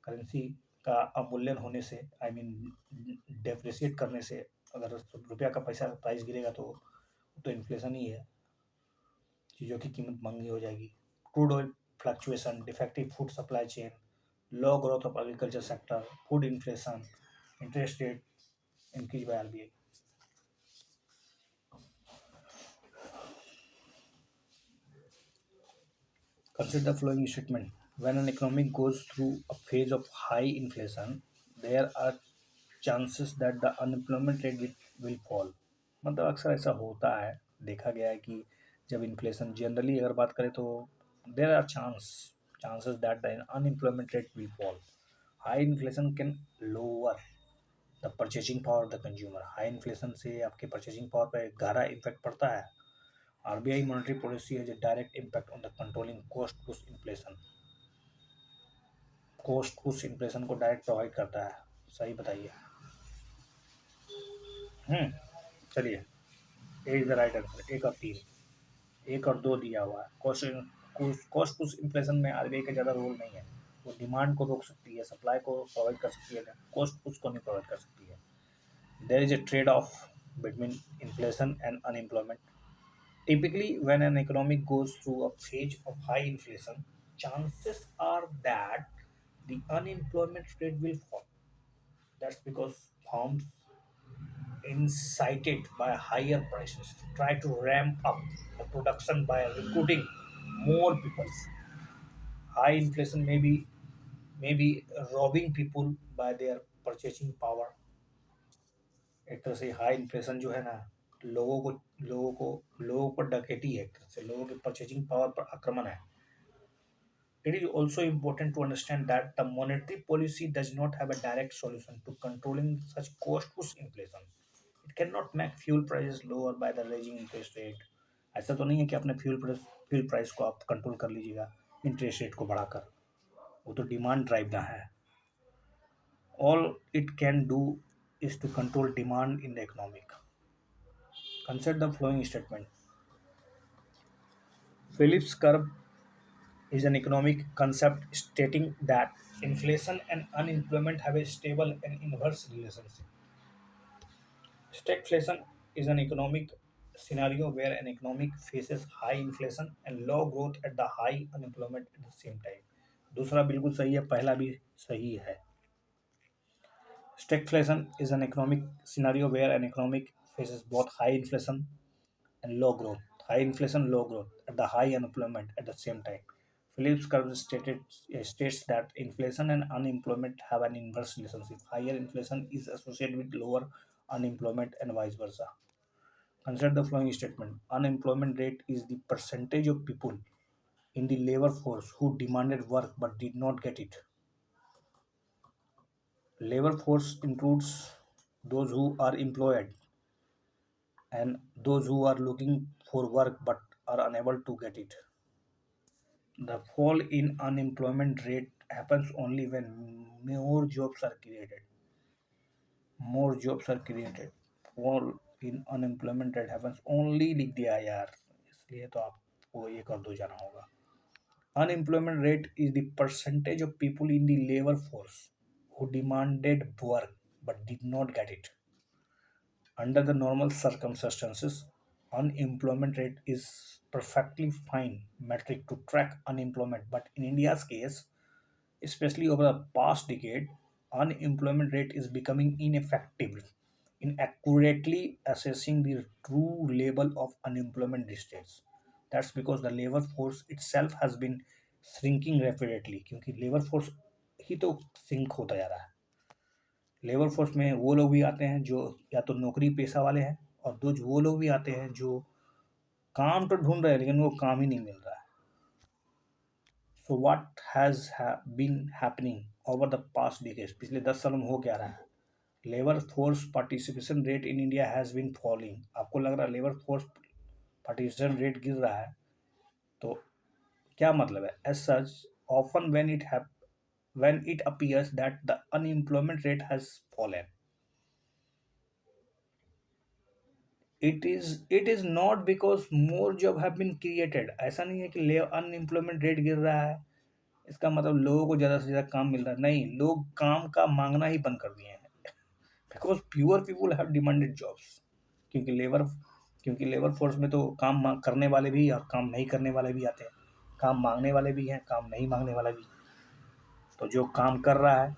currency का अवमूल्यन होने से, आई मीन डेप्रिसिएट करने से, अगर रुपया का पैसा प्राइस गिरेगा तो इन्फ्लेशन ही है, चीज़ों की कीमत महंगी हो जाएगी। Crude oil fluctuation, defective food supply chain, low growth of agriculture sector, food inflation, interest rate increase by RBI. Consider the following statement. When an economy goes through a phase of high inflation, there are chances that the unemployment rate will fall. मतलब अक्सर ऐसा होता है, देखा गया है कि जब इन्फ्लेशन जनरली अगर बात करें तो there are chances that the unemployment rate will fall. High inflation can lower the purchasing power of the consumer. हाई इन्फ्लेशन से आपके परचेजिंग पावर पर गहरा इफेक्ट पड़ता है। RBI monetary policy has a direct impact on the controlling cost push inflation। Cost push inflation को direct provide करता है। सही बताइए। चलिए, A is the right answer. एक और तीन, एक और दो दिया हुआ है। कॉस्ट पुश इन्फ्लेशन में आरबीआई का ज़्यादा रोल नहीं है, वो डिमांड को रोक सकती है, सप्लाई को प्रोवाइड कर सकती है, कॉस्ट पुश को नहीं प्रोवाइड कर सकती है। There is a trade off between inflation and unemployment. Typically, when an economy goes through a phase of high inflation, chances are that the unemployment rate will fall. That's because firms incited by higher prices try to ramp up the production by recruiting more people. High inflation may be robbing people by their purchasing power। एक तरह से high inflation जो है ना, लोगों को लोगों पर डकैती है, एक तरह से लोगों की परचेजिंग पावर पर आक्रमण है। It is also important to understand that the monetary policy does not have a direct solution to controlling such cost push inflation. It cannot make fuel prices lower by the raising interest rate। ऐसा तो नहीं है कि अपने fuel price को आप control कर लीजिएगा इंटरेस्ट रेट को बढ़ाकर, वो तो डिमांड ड्राइव ना है। All it can do is to control demand in the economic। Consider the following statement. Phillips curve is an economic concept stating that inflation and unemployment have a stable and inverse relationship. Stagflation is an economic scenario where an economic faces high inflation and low growth at the high unemployment at the same time। दूसरा बिल्कुल सही है, पहला भी सही है। Stagflation is an economic scenario where an economic faces both high inflation and low growth, high inflation, low growth at the high unemployment at the same time। Phillips curve states that inflation and unemployment have an inverse relationship. Higher inflation is associated with lower unemployment and vice versa। Consider the following statement. Unemployment rate is the percentage of people in the labor force who demanded work but did not get it। Labor force includes those who are employed and those who are looking for work but are unable to get it। The fall in unemployment rate happens only when more jobs are created. More jobs are created. Fall in unemployment rate happens only, लिख दिया यार, इसलिए तो आपको ये कर दो जाना होगा. Unemployment rate is the percentage of people in the labor force who demanded work but did not get it. Under the normal circumstances, unemployment rate is perfectly fine metric to track unemployment. But in India's case, especially over the past decade, unemployment rate is becoming ineffective in accurately assessing the true level of unemployment these days. That's because the labor force itself has been shrinking rapidly, क्योंकि labour force ही तो sink होता जा रहा है. Labour force में वो लोग भी आते हैं जो या तो नौकरी पेशा वाले हैं, और दो वो लोग भी आते हैं जो काम तो ढूंढ रहे हैं लेकिन वो काम ही नहीं मिल रहा है. So what has been happening over the past decades, पिछले 10 सालों में हो क्या रहा है. Labour force participation rate in India has been falling. आपको लग रहा है लेबर फोर्स पार्टिसिपेशन रेट गिर रहा है, तो क्या मतलब है. As such often when it appears that the unemployment rate has fallen, it is not because more job have been created. ऐसा नहीं है कि अनएम्प्लॉयमेंट रेट गिर रहा है इसका मतलब लोगों को ज़्यादा से ज़्यादा काम मिल रहा है. नहीं, लोग काम का मांगना ही बंद कर दिए हैं, because pure people have demanded jobs. क्योंकि लेबर फोर्स में तो काम करने वाले भी और काम नहीं करने वाले भी आते हैं, काम मांगने वाले भी हैं, काम नहीं मांगने वाला भी. तो जो काम कर रहा है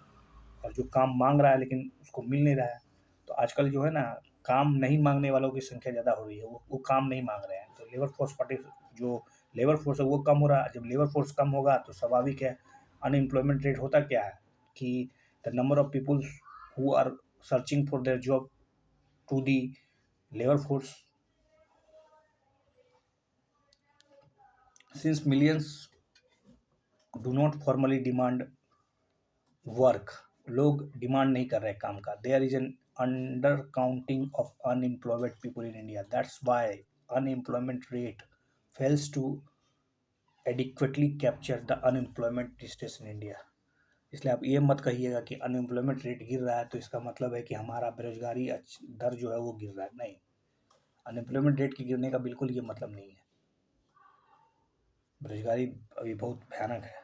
और जो काम मांग रहा है लेकिन उसको मिल नहीं रहा है, तो आजकल जो है ना, काम नहीं मांगने वालों की संख्या ज़्यादा हो रही है, वो काम नहीं मांग रहे हैं. तो जो लेबर फोर्स है वो कम हो रहा है. जब लेबर फोर्स कम होगा तो स्वाभाविक है अनएम्प्लॉयमेंट रेट होता क्या है कि the number of peoples who are searching for their job to the labour force, since millions do not formally demand work. लोग डिमांड नहीं कर रहे काम का. There is an under counting of unemployed people in India. That's why unemployment rate fails to adequately capture the unemployment status in India. इसलिए आप ये मत कहिएगा कि अनएम्प्लॉयमेंट रेट गिर रहा है तो इसका मतलब है कि हमारा बेरोजगारी दर जो है वो गिर रहा है. नहीं, अनएम्प्लॉयमेंट रेट के गिरने का बिल्कुल ये मतलब नहीं है. बेरोजगारी अभी बहुत भयानक है.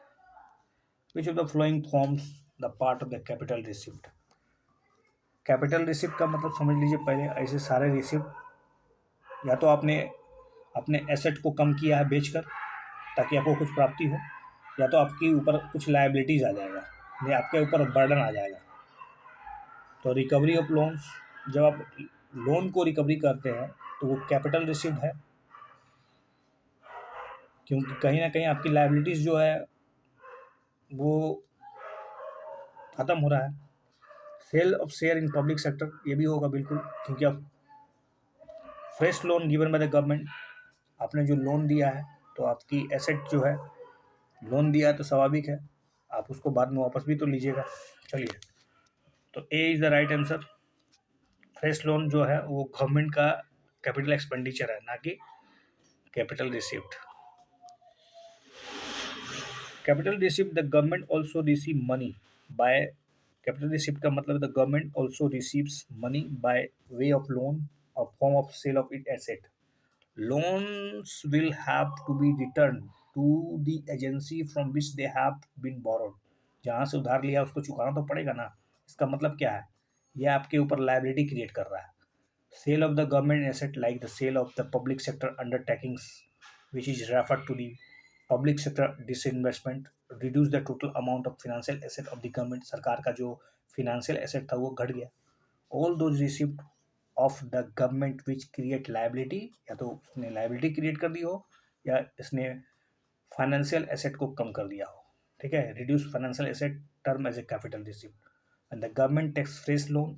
Which of the flowing forms the part of the capital receipt. Capital receipt का मतलब समझ लीजिए पहले. ऐसे सारे रिसिप्ट या तो आपने अपने एसेट को कम किया है बेचकर ताकि आपको कुछ प्राप्ति हो, या तो आपके ऊपर कुछ लायबिलिटीज आ जाएगा या आपके ऊपर बर्डन आ जाएगा. तो रिकवरी ऑफ लोन्स, जब आप लोन को रिकवरी करते हैं तो वो कैपिटल रिसिप्ट है, क्योंकि कहीं ना कहीं आपकी लायबिलिटीज जो है वो ख़त्म हो रहा है. Sale of share in public sector, ये भी होगा बिल्कुल, क्योंकि आप fresh loan given by the government, आपने जो लोन दिया है तो आपकी एसेट जो है, लोन दिया है तो स्वाभाविक है आप उसको बाद में वापस भी तो लीजिएगा. चलिए, तो A is the right answer. Fresh loan जो है वो गवर्नमेंट का कैपिटल एक्सपेंडिचर है, ना कि capital receipt. Capital receipt the government also receive money by. Capital receipt का मतलब the government also receives money by way of loan और form of sale of it asset. Loans will have to be returned to the agency from which they have been borrowed. जहाँ से उधार लिया उसको चुकाना तो पड़ेगा ना. इसका मतलब क्या है, यह आपके ऊपर लाइबिलिटी क्रिएट कर रहा है. Sale of the government asset like the sale of the public sector undertakings which is referred to the public sector disinvestment reduce the total amount of financial asset of the government. सरकार का जो financial asset था वो घट गया. All those receipt of the government which create liability, या तो उसने लाइबिलिटी क्रिएट कर दी हो या इसने फाइनेंशियल एसेट को कम कर दिया हो. ठीक है, reduce financial asset term as a capital receipt. And the government takes fresh loan,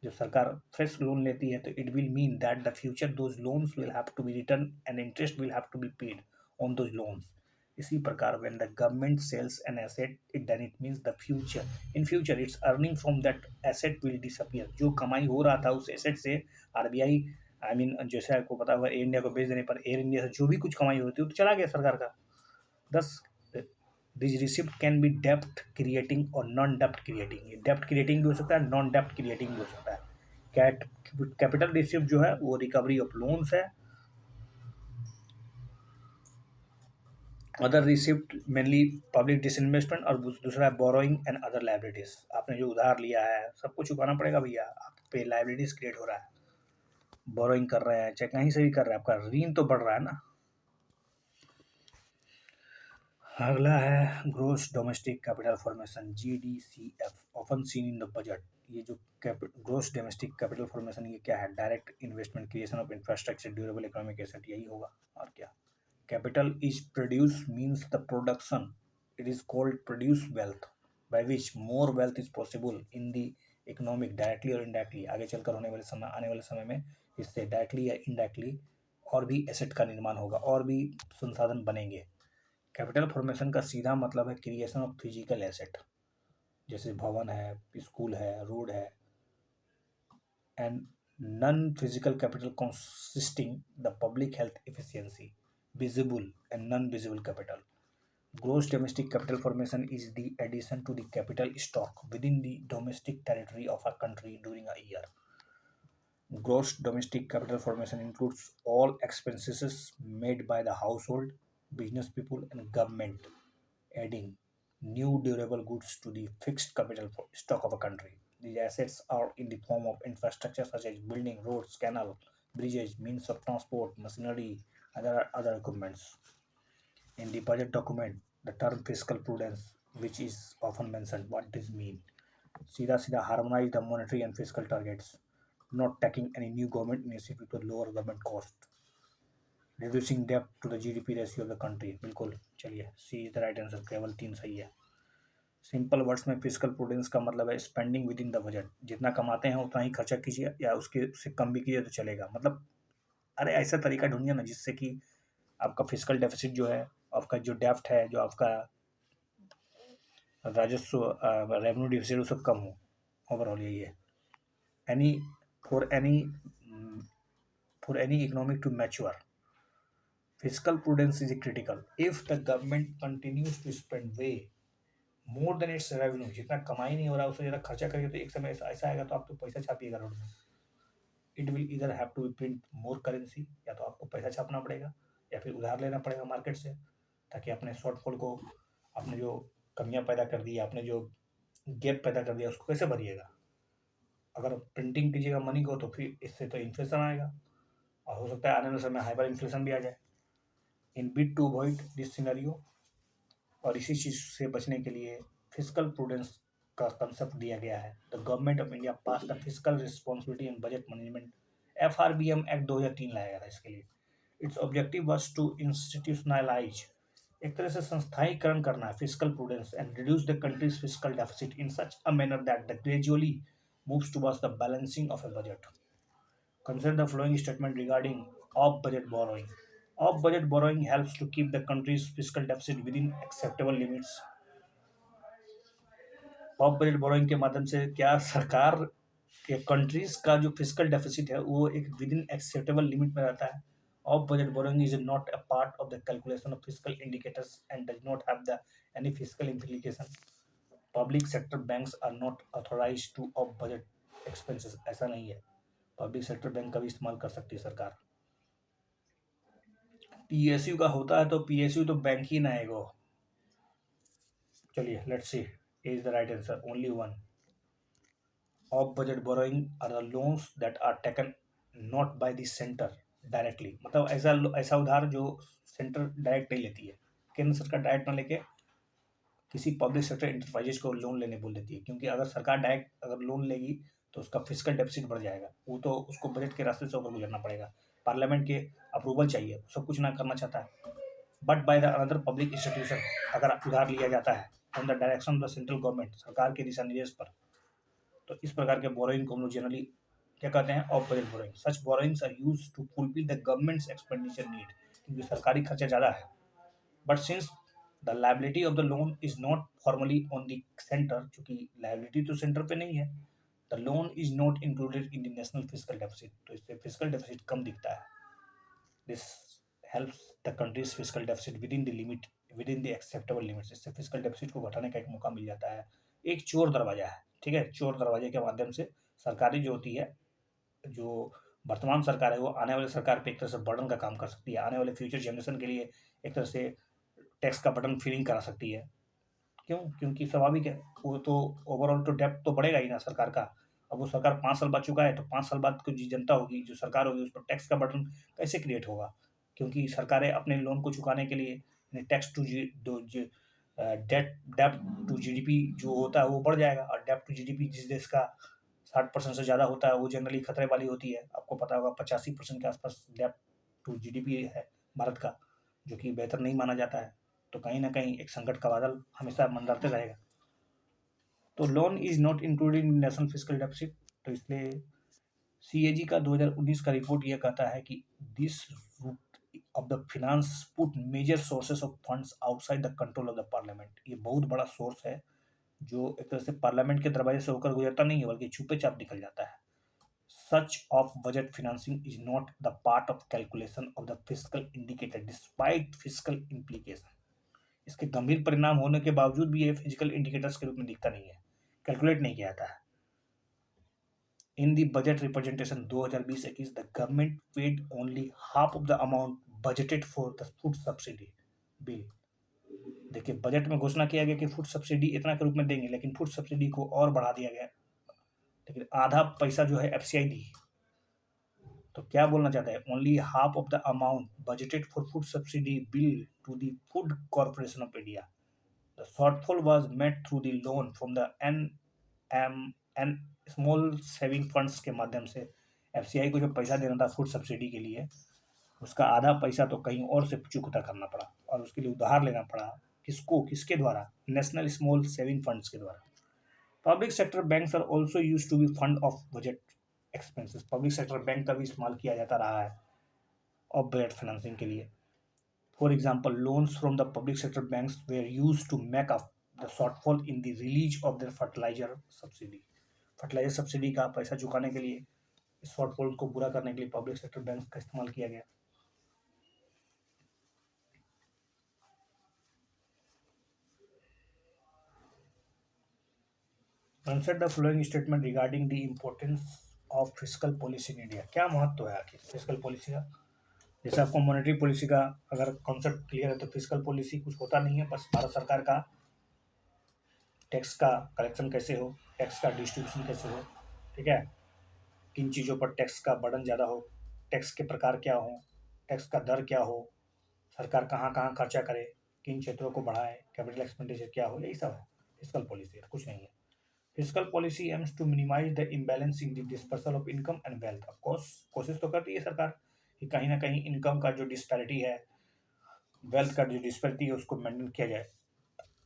जब सरकार फ्रेश लोन लेती है तो it will mean that the future those loans will have to be return and interest will have to be paid on those loans. इसी प्रकार when the government sells an asset, it then it means the future, in future its earning from that asset will disappear. जो कमाई हो रहा था उस asset से RBI, I mean जैसे आपको पता होगा एयर इंडिया को बेच देने पर एयर इंडिया से जो भी कुछ कमाई होती है वो तो चला गया सरकार का. दस दिस रिसिप्ट कैन बी डेप्ट क्रिएटिंग और नॉन डेप्ट क्रिएटिंग। ये डेप्ट क्रिएटिंग भी हो सकता है, नॉन डेप्ट क्रिएटिंग भी हो सकता है। कैट कैपिटल रिसिप्ट जो है वो रिकवरी ऑफ लोन्स है। Other receipt mainly public disinvestment, और दूसरा है बोरोइंग एंड अदर लाइबिलिटीज। आपने जो उधार लिया है सबको चुकाना पड़ेगा भैया, आप पे लाइबिलिटीज क्रिएट हो रहा है। बोरोइंग कर रहे हैं चाहे कहीं से भी कर रहे हैं, आपका ऋण तो बढ़ रहा है ना। अगला है gross domestic capital formation, GDCF, often seen in the budget. ये जो ग्रोस डोमेस्टिक कैपिटल फॉर्मेशन ये क्या है? Direct investment, creation of infrastructure, durable economic asset, यही होगा और क्या। Capital is produce means the production. It is called produce wealth, by which more wealth is possible in the economic directly or indirectly। आगे चलकर आने वाले समय में इससे डायरेक्टली या इनडायरेक्टली और भी एसेट का निर्माण होगा और भी संसाधन बनेंगे। कैपिटल फॉर्मेशन का सीधा मतलब है क्रिएशन ऑफ फिजिकल एसेट, जैसे भवन है, स्कूल है, रोड है। And non-physical capital consisting the public health efficiency, visible and non-visible capital. Gross domestic capital formation is the addition to the capital stock within the domestic territory of a country during a year. Gross domestic capital formation includes all expenses made by the household, business people, and government, adding new durable goods to the fixed capital stock of a country. These assets are in the form of infrastructure such as building, roads, canal, bridges, means of transport, machinery, other equipments. In the budget document, the term fiscal prudence, which is often mentioned, what does mean? सीधा सीधा harmonize the monetary and fiscal targets, not taking any new government initiative to lower government cost, reducing debt to the GDP ratio of the country। बिल्कुल, चलिए सी is the right answer, केवल 3 सही है। Simple words में physical prudence का मतलब है spending with in the budget. जितना कमाते हैं उतना ही खर्चा कीजिए, या उसके उससे कम भी कीजिए तो चलेगा। मतलब अरे ऐसा तरीका ढूंढिए ना जिससे कि आपका फिजिकल डेफिसिट जो है, आपका जो डेफ्ट है, जो आपका राजस्व रेवेन्यू डिफिसिट, वो सब कम हो। ओवरऑल यही है। Any for any for any economic to mature, fiscal prudence is critical. If the government continues to spend way more than it's revenue, जितना कमाई नहीं हो रहा उससे ज़्यादा खर्चा करिए तो एक समय ऐसा ऐसा आएगा तो आप तो पैसा छापिएगा रोड में। It will either have to print more currency, या तो आपको पैसा छापना पड़ेगा या फिर उधार लेना पड़ेगा मार्केट से, ताकि अपने शॉर्टफॉल को, आपने जो कमियां पैदा कर दी, आपने जो गैप पैदा कर दिया, उसको कैसे भरिएगा? अगर प्रिंटिंग कीजिएगा मनी को तो फिर इससे तो इन्फ्लेशन आएगा, और हो सकता है आने वाले समय हाइपर इन्फ्लेशन भी आ जाए। In bid to avoid this scenario, और इसी चीज़ से बचने के लिए फिजिकल प्रूडेंस का कंसेप्ट दिया गया है। The government of India pass the fiscal responsibility and budget management FRBM act 2003 लाया गया था इसके लिए। Its objective was to institutionalise, एक तरह से संस्थाईकरण करना है fiscal prudence and reduce the country's fiscal deficit in such a manner that the gradually moves towards the balancing of a budget. Consider the following statement regarding off-budget borrowing. Off-budget borrowing helps to keep the country's fiscal deficit within acceptable limits. Of budget borrowing के माध्यम से क्या सरकार के countries का जो physical deficit है वो एक विद इन एक्सेप्टेबल लिमिट में रहता है। Off budget borrowing is not a part of the calculation of fiscal indicators and does not have the any fiscal implication. Public sector banks are not authorise to off budget expenses, ऐसा नहीं है। Public sector bank का भी इस्तेमाल कर सकती है सरकार। PSU का होता है तो PSU तो बैंक ही ना एगो। चलिए let's see, is the right answer only one. Off budget borrowing are the loans that are taken not by the centre directly, मतलब ऐसा ऐसा उधार जो सेंटर डायरेक्ट नहीं लेती है। केंद्र सरकार डायरेक्ट ना लेके किसी पब्लिक सेक्टर इंटरप्राइजेज को लोन लेने बोल देती है, क्योंकि अगर सरकार डायरेक्ट अगर लोन लेगी तो उसका फिजिकल डेफिसिट बढ़ जाएगा। वो तो उसको बजट के रास्ते से होकर गुजरना पड़ेगा, पार्लियामेंट के अप्रूवल चाहिए, सब कुछ ना करना चाहता है। But by the another public institution, अगर उधार लिया जाता है on the direction of the central government, सरकार के दिशा निर्देश पर, तो इस प्रकार के बोरोइंग को हम लोग जनरली क्या कहते हैं? Off budget borrowing. Such borrowings are used to fulfil the government's expenditure need, क्योंकि सरकारी खर्चा ज़्यादा है। But since the liability of the loan is not formally on the centre, चूंकि लाइबिलिटी तो सेंटर पे नहीं है, the loan is not included in the national fiscal deficit, तो इससे फिजिकल डेफिसिट कम दिखता है। This helps the country's fiscal deficit within the acceptable limits. इससे फिजिकल डेफिसिट को घटाने का एक मौका मिल जाता है। एक चोर दरवाजा है, ठीक है, चोर दरवाजे के माध्यम से सरकारें जो होती है, जो वर्तमान सरकार है, वो आने वाली सरकार पे एक तरह से बर्डन का काम कर सकती है, आने वाले फ्यूचर जनरेशन के लिए एक तरह से टैक्स का बटन फिलिंग करा सकती है। क्यों? क्योंकि स्वाभाविक है, वो तो ओवरऑल तो डेप्थ तो बढ़ेगा ही ना सरकार का। अब वो सरकार 5 साल बाद चुका है, तो 5 साल बाद जो जनता होगी, जो सरकार होगी, उस पर टैक्स का बर्डन कैसे क्रिएट होगा? क्योंकि सरकारें अपने लोन को चुकाने के लिए यानी टैक्स टू जी दो ज डेट डेब्ट टू जीडीपी जो होता है वो बढ़ जाएगा, और डेब्ट टू जीडीपी जिस देश का 60% से ज़्यादा होता है वो जनरली खतरे वाली होती है। आपको पता होगा 85% के आसपास डेब्ट टू जीडीपी है भारत का, जो कि बेहतर नहीं माना जाता है। तो कहीं ना कहीं एक संकट का बादल हमेशा मंडराते रहेगा। तो loan is not included in national fiscal deficit. तो इसलिए सीएजी का 2019 का रिपोर्ट यह कहता है कि this route of the finance put major sources of funds outside the control of the parliament. ये बहुत बड़ा सोर्स है जो एक तरह से पार्लियामेंट के दरवाजे से होकर गुजरता नहीं है, बल्कि छुपे चाप निकल जाता है। Such of budget financing is not the part of calculation of the physical indicator despite physical implication. इसके गंभीर परिणाम होने के बावजूद भी ये फिजिकल इंडिकेटर्स के रूप में दिखता नहीं है, कैलकुलेट नहीं किया जाता है। In the budget representation 2020-21 the government paid only half of the amount budgeted for the food subsidy bill. देखिए, बजट में घोषणा किया गया कि फूड सब्सिडी इतना के रूप में देंगे, लेकिन फूड सब्सिडी को और बढ़ा दिया गया, लेकिन आधा पैसा जो है एफसीआई दी। तो क्या बोलना चाहता है? Only half of the amount budgeted for food subsidy bill to the Food Corporation of India. The shortfall was met through the loan from the an small saving funds के माध्यम से। एफसीआई को जो पैसा देना था फूड सब्सिडी के लिए, उसका आधा पैसा तो कहीं और से चुकता करना पड़ा, और उसके लिए उधार लेना पड़ा। किसको? किसके द्वारा? नेशनल स्मॉल सेविंग फंड्स के द्वारा। Public sector banks are also use to be fund off budget expenses. Public sector bank का भी इस्तेमाल किया जाता रहा है ऑफ बजट फाइनेंसिंग के लिए। For example, loans from the public sector banks were used to make up the shortfall in the release of their fertilizer subsidy. Fertilizer subsidy का पैसा चुकाने के लिए, इस शॉर्टफॉल को पूरा करने के लिए पब्लिक सेक्टर बैंक का इस्तेमाल किया गया। Consider the following statement regarding the importance of physical policy in India. क्या महत्व है आखिर फिजिकल पॉलिसी का? जैसे आपको मॉनेटरी पॉलिसी का अगर कॉन्सेप्ट क्लियर है, तो फिजिकल पॉलिसी कुछ होता नहीं है, बस भारत सरकार का टैक्स का कलेक्शन कैसे हो, टैक्स का डिस्ट्रीब्यूशन कैसे हो, ठीक है, किन चीज़ों पर टैक्स का बर्डन ज़्यादा हो, टैक्स के प्रकार क्या हो, टैक्स का दर क्या हो, सरकार कहाँ कहाँ खर्चा करे, किन क्षेत्रों को बढ़ाए, कैपिटल एक्सपेंडिचर क्या हो, यही सब है फिजिकल पॉलिसी, कुछ नहीं है। Fiscal policy aims to minimise the imbalance in the dispersal of income and wealth. Of course कोशिश तो करती है सरकार कि कहीं ना कहीं इनकम का जो डिस्पैरिटी है, वेल्थ का जो डिस्पैरिटी है, उसको मेंटेन किया जाए।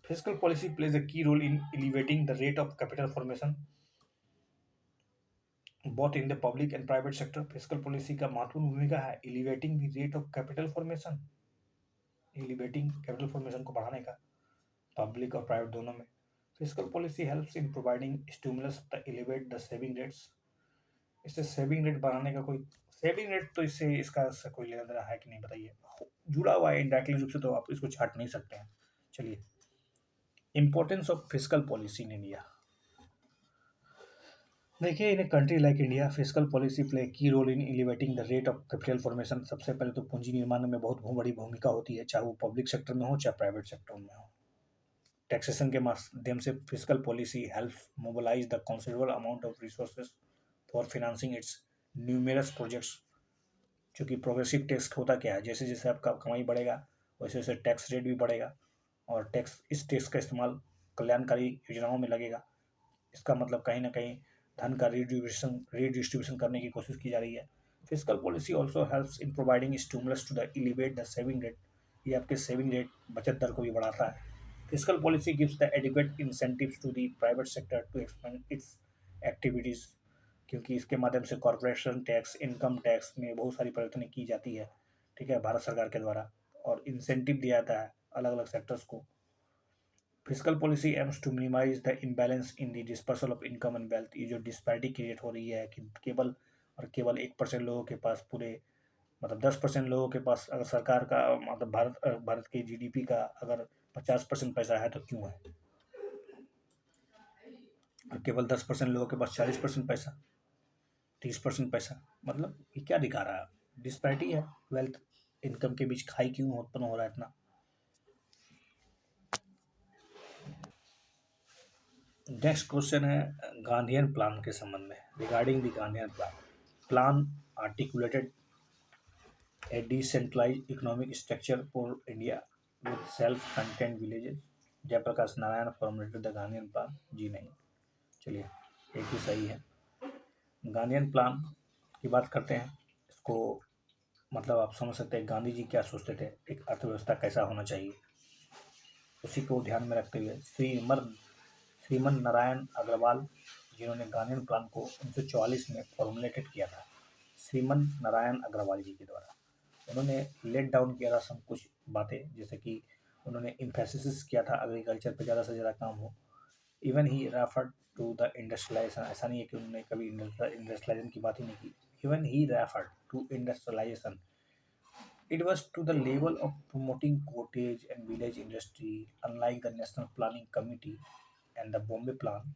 Physical policy plays a key role in elevating the rate of capital formation both in the public and private sector. Fiscal policy का महत्वपूर्ण भूमिका है elevating the rate of capital formation, elevating capital formation को बढ़ाने का, public और private दोनों में। Fiscal policy helps in providing stimulus the elevate the saving rates. इससे सेविंग रेट बढ़ाने का कोई सेविंग रेट तो इससे इसका कोई लेना देना है कि नहीं बताइए? जुड़ा हुआ है इनडायरेक्टली रूप से, तो आप इसको छाट नहीं सकते हैं। चलिए, importance of physical policy in India. देखिए, in a country like India physical policy play key role in elevating the rate of capital formation. सबसे पहले तो पूंजी निर्माण में बहुत बड़ी भूमिका होती है, चाहे वो पब्लिक सेक्टर में हो चाहे प्राइवेट सेक्टर में हो। टैक्सेशन के माध्यम से fiscal policy helps mobilise the considerable amount of resources for financing its numerous projects. क्योंकि प्रोग्रेसिव टैक्स होता क्या है, जैसे जैसे आपका कमाई बढ़ेगा वैसे वैसे टैक्स रेट भी बढ़ेगा, और इस टैक्स का इस्तेमाल कल्याणकारी योजनाओं में लगेगा। इसका मतलब कहीं ना कहीं धन का रीडिस्ट्रीब्यूशन करने की कोशिश की जा रही है। Fiscal policy also helps in providing stimulus to the elevate the saving rate. ये आपके सेविंग रेट, बचत दर को भी बढ़ाता है। Fiscal policy gives the adequate incentives to the private sector to expand its activities. क्योंकि इसके माध्यम से कॉरपोरेशन टैक्स, इनकम टैक्स में बहुत सारी परिवर्तन की जाती है, ठीक है, भारत सरकार के द्वारा, और इंसेंटिव दिया जाता है अलग अलग सेक्टर्स को। Fiscal policy aims to minimise the imbalance in the dispersal of income and wealth. ये जो डिस्पैरिटी क्रिएट हो रही है कि केवल और केवल 1% लोगों के पास पूरे मतलब 10% लोगों के पास अगर सरकार का मतलब भारत के जीडीपी का अगर 50% पैसा है तो क्यों है, और केवल 10% लोगों के पास 40% पैसा, 30% पैसा, मतलब ये क्या दिखा रहा है? डिस्पैरिटी है वेल्थ इनकम के बीच, खाई क्यों उत्पन्न हो रहा है इतना? नेक्स्ट क्वेश्चन है गांधीयन प्लान के संबंध में, regarding the Gandhian plan. Plan articulated a decentralized economic structure for India with self-contained villages। Jayaprakash Narayan formulated the Gandhian plan. जी नहीं, चलिए एक ही सही है। गांधीयन प्लान की बात करते हैं, इसको मतलब आप समझ सकते हैं गांधी जी क्या सोचते थे, एक अर्थव्यवस्था कैसा होना चाहिए, उसी को ध्यान में रखते हुए श्रीमन नारायण अग्रवाल, जिन्होंने गांधीयन प्लान को 1944 में फॉर्मुलेटेड किया था, श्रीमन नारायण अग्रवाल जी के द्वारा। उन्होंने लेट डाउन किया था सब कुछ बातें, जैसे कि उन्होंने इम्फेसिस किया था एग्रीकल्चर पे ज़्यादा से ज़्यादा काम हो। Even he referred to the industrialisation, ऐसा नहीं है कि उन्होंने कभी इंडस्ट्रियलाइजेशन की बात ही नहीं की। Even he referred to industrialisation, it was to the level of promoting cottage and village industry, unlike the National Planning Committee and the Bombay Plan,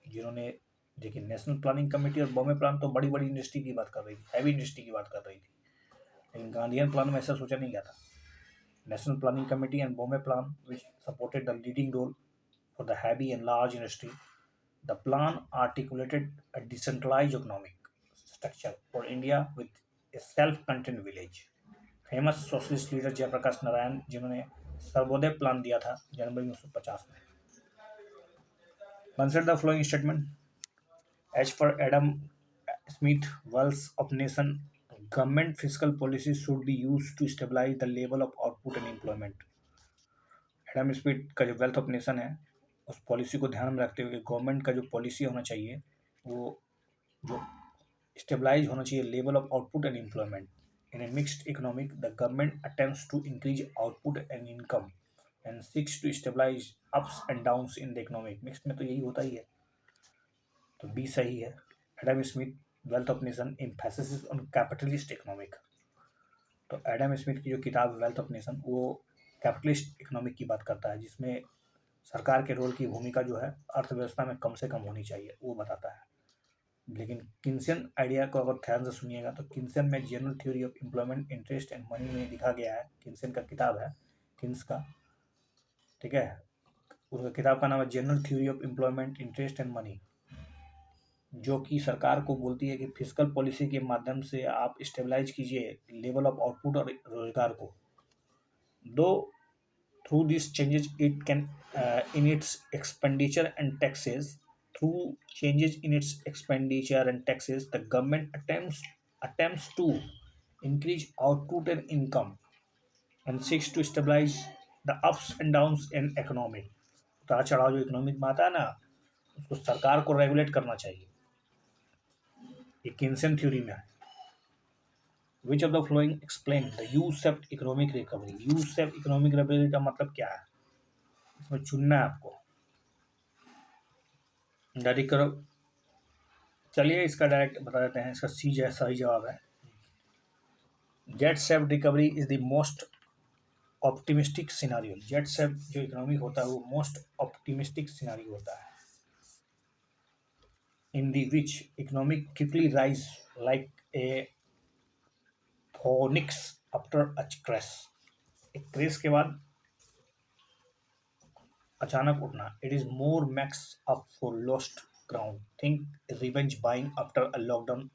जिन्होंने देखिए नेशनल प्लानिंग कमेटी और बॉम्बे प्लान तो बड़ी बड़ी इंडस्ट्री की बात कर रही थी, हैवी इंडस्ट्री की बात कर रही थी, लेकिन गांधीयन प्लान में ऐसा सोचा नहीं गया था। National Planning Committee and Bombay Plan which supported the leading role for the heavy and large industry. The plan articulated a decentralized economic structure for India with a self-contained village. Famous socialist leader Jayaprakash Narayan, जिन्होंने Sarvodaya plan दिया था जनवरी 1950 में। Consider the following statement as per Adam Smith, Wealth of Nation, government fiscal policy should be use to stabilise the level of output and employment. Adam Smith का जो wealth of nation है, उस policy को ध्यान में रखते हुए government का जो पॉलिसी होना चाहिए वो जो स्टेबलाइज होना चाहिए level of output and employment. In a mixed economic, the government attempts to increase output and income and seeks to stabilize ups and downs in the economic। Mix में तो यही होता ही है, तो बी सही है। Adam Smith, Wealth of nation, emphasis on capitalist economic. तो Adam Smith की जो किताब वेल्थ ऑफ नेशन, वो कैपिटलिस्ट इकोनॉमिक की बात करता है, जिसमें सरकार के रोल की भूमिका जो है अर्थव्यवस्था में कम से कम होनी चाहिए, वो बताता है। लेकिन किन्सन आइडिया को अगर ध्यान से सुनिएगा तो किन्सन में general theory of employment, interest and money में लिखा गया है, किन्सन का किताब है, किन्स का, ठीक है, उसका किताब का नाम है general theory of employment, interest and money, जो कि सरकार को बोलती है कि फिजिकल पॉलिसी के माध्यम से आप स्टेबलाइज कीजिए लेवल ऑफ आउटपुट और रोजगार को। दो through these changes it can in its expenditure and taxes through changes in its expenditure and taxes, the government attempts to increase output and income and seeks to stabilize the ups and downs in economic। उतार चढ़ाव जो economic में आता है ना, उसको सरकार को रेगुलेट करना चाहिए, ये किन्सन थ्योरी में है। Which of the flowing explain the U shaped economic recovery. U shaped economic recovery का मतलब क्या है, इसमें चुनना है आपको। डायरेक्ट करो, चलिए इसका डायरेक्ट बता देते हैं, इसका सी जो सही जवाब है। Z shape recovery is the most optimistic scenario. Z shape जो इकोनॉमी होता है वो मोस्ट ऑप्टिमिस्टिक सिनारियो होता है, in the which economic quickly rise like a phoenix after a crash. एक क्रैश के बाद अचानक उठना। It is more makes up for lost ground, think revenge buying after a lockdown.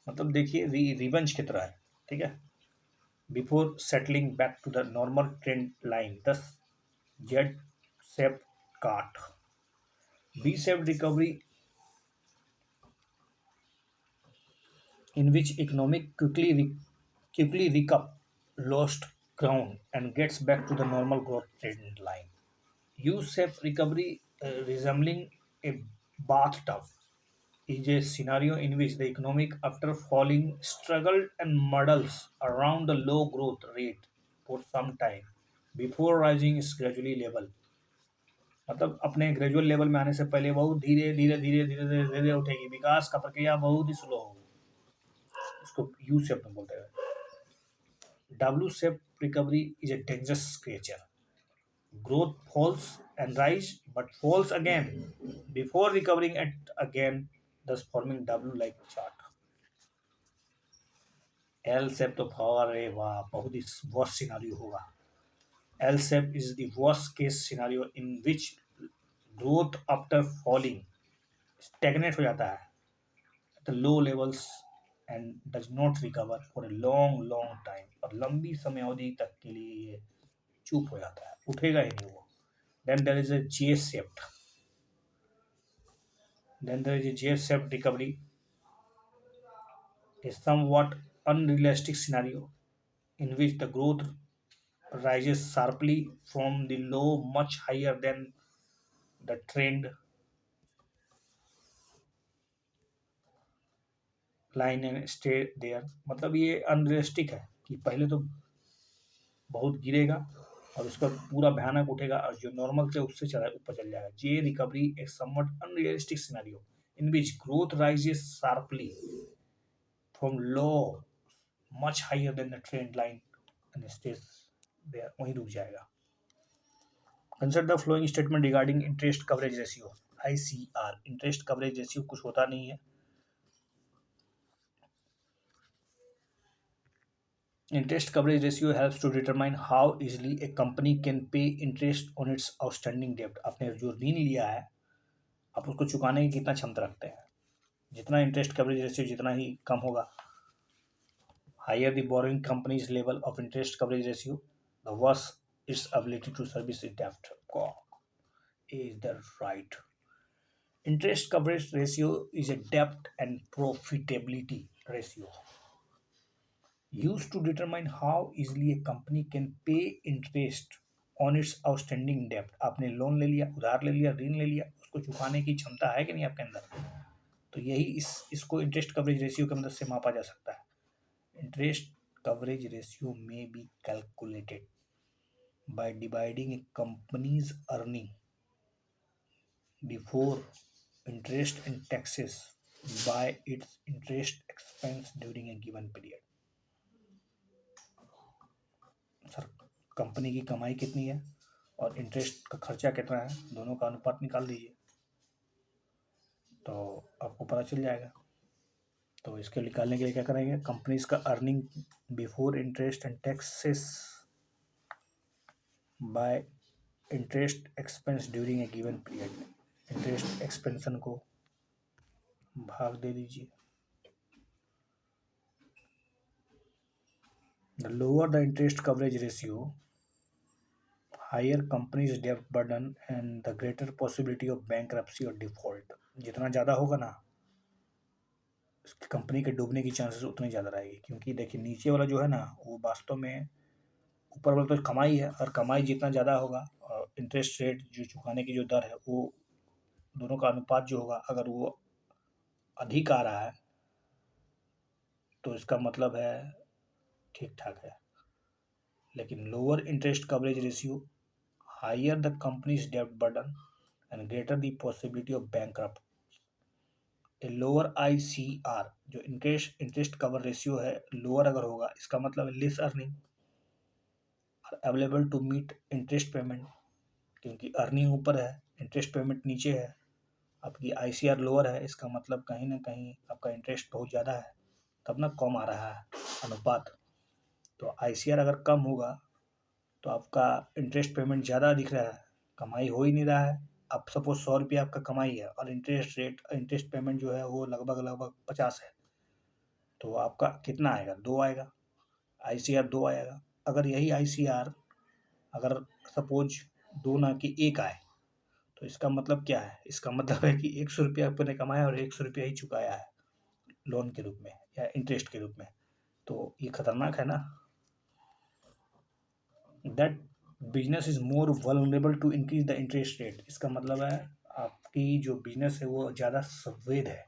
मतलब देखिए रिवेंज की तरह है, ठीक है, before settling back to the normal trend line, this Z shape काट। V shape recovery in which economic quickly recap lost ground and gets back to the normal growth trend line। U-shaped recovery resembling a bathtub is a scenario in which the economic, after falling, struggled and muddles around the low growth rate for some time before rising its gradually level। मतलब अपने gradual level में आने से पहले बहुत धीरे धीरे धीरे धीरे धीरे धीरे उठेगी, विकास का प्रक्रिया बहुत ही स्लो होगी, इसको यू शेप में बोलते हैं। W-shaped recovery is a dangerous creature. Growth falls and rise, but falls again before recovering it again, thus forming W-like chart. L shape तो अरे वाह बहुत ही worst scenario होगा. L shape is the worst case scenario in which growth after falling stagnate हो जाता है at the low levels and does not recover for a long time. और लंबी समय अवधि तक के लिए ये चुप हो जाता है, उठेगा ही नहीं वो. Then there is a J-shaped. Then there is a J-shaped recovery, a somewhat unrealistic scenario in which the growth rises sharply from the low much higher than the trend line and stay there. मतलब ये unrealistic है कि पहले तो बहुत गिरेगा और उसका पूरा भयानक उठेगा और जो नॉर्मल से उससे चला ऊपर चल जाएगा. जे रिकवरी एक somewhat unrealistic scenario in which growth rises sharply from low much higher than the trend line and stays there, वहीं रुक जाएगा. Consider the following statement regarding interest coverage ratio ICR. Interest coverage ratio कुछ होता नहीं है. Interest coverage ratio helps to determine how easily a company can pay interest on its outstanding debt. आपने जो ऋण लिया है आप उसको चुकाने की कितना क्षमता रखते हैं. जितना इंटरेस्ट कवरेज रेशियो जितना ही कम होगा, higher the borrowing companies level of interest coverage ratio the worse its ability to service it डेब्ट. Is the right. Interest coverage ratio is a debt and profitability ratio used to determine how easily a company can pay interest on its outstanding debt. आपने loan ले लिया, उधार ले लिया, ऋण ले लिया, उसको चुकाने की क्षमता है कि नहीं आपके अंदर, तो यही इसको इंटरेस्ट कवरेज रेशियो की मदद से मापा जा सकता है. इंटरेस्ट कवरेज रेशियो में be calculated by dividing A companies earning before interest and taxes by its interest expense during a given period. Sir company की कमाई कितनी है और इंटरेस्ट का खर्चा कितना है, दोनों का अनुपात निकाल दीजिए तो आपको पता चल जाएगा. तो इसके निकालने के लिए क्या करेंगे, कंपनीज का earning before interest and taxes by interest expense during a given period. Interest expenses को भाग दे दीजिए. The lower the interest coverage ratio higher companies डेब्ट burden and the greater possibility of bankruptcy और डिफॉल्ट. जितना ज़्यादा होगा ना कंपनी के डूबने की चांसेस उतनी ज़्यादा रहेगी, क्योंकि देखिए नीचे वाला जो है ना वो वास्तव में, ऊपर वाला तो कमाई है और कमाई जितना ज़्यादा होगा और इंटरेस्ट रेट जो चुकाने की जो दर है वो दोनों का अनुपात जो होगा अगर वो अधिक आ रहा है तो इसका मतलब है ठीक ठाक है. लेकिन lower interest coverage ratio higher the companies डेब्ट burden and greater the possibility of bankrupt. A lower ICR जो इंटरेस्ट कवर रेशियो है लोअर अगर होगा इसका मतलब है less earning available to meet interest payment, क्योंकि अर्निंग ऊपर है इंटरेस्ट पेमेंट नीचे है, आपकी ICR लोअर है, इसका मतलब कहीं ना कहीं आपका इंटरेस्ट बहुत ज़्यादा है तब ना कम आ रहा है अनुपात. तो ICR अगर कम होगा तो आपका इंटरेस्ट पेमेंट ज़्यादा दिख रहा है, कमाई हो ही नहीं रहा है. अब सपोज 100 रुपये आपका कमाई है और इंटरेस्ट पेमेंट जो है वो लगभग 50 है, तो आपका कितना आएगा, 2 आएगा. ICR 2 आएगा. अगर यही ICR अगर सपोज 2 ना कि 1 आए तो इसका मतलब क्या है, इसका मतलब है कि 100 रुपया आपने कमाया और 100 रुपया ही चुकाया है लोन के रूप में या इंटरेस्ट के रूप में, तो ये खतरनाक है ना. That business is more vulnerable to increase the interest rate. इसका मतलब है आपकी जो बिजनेस है वो ज़्यादा संवेद है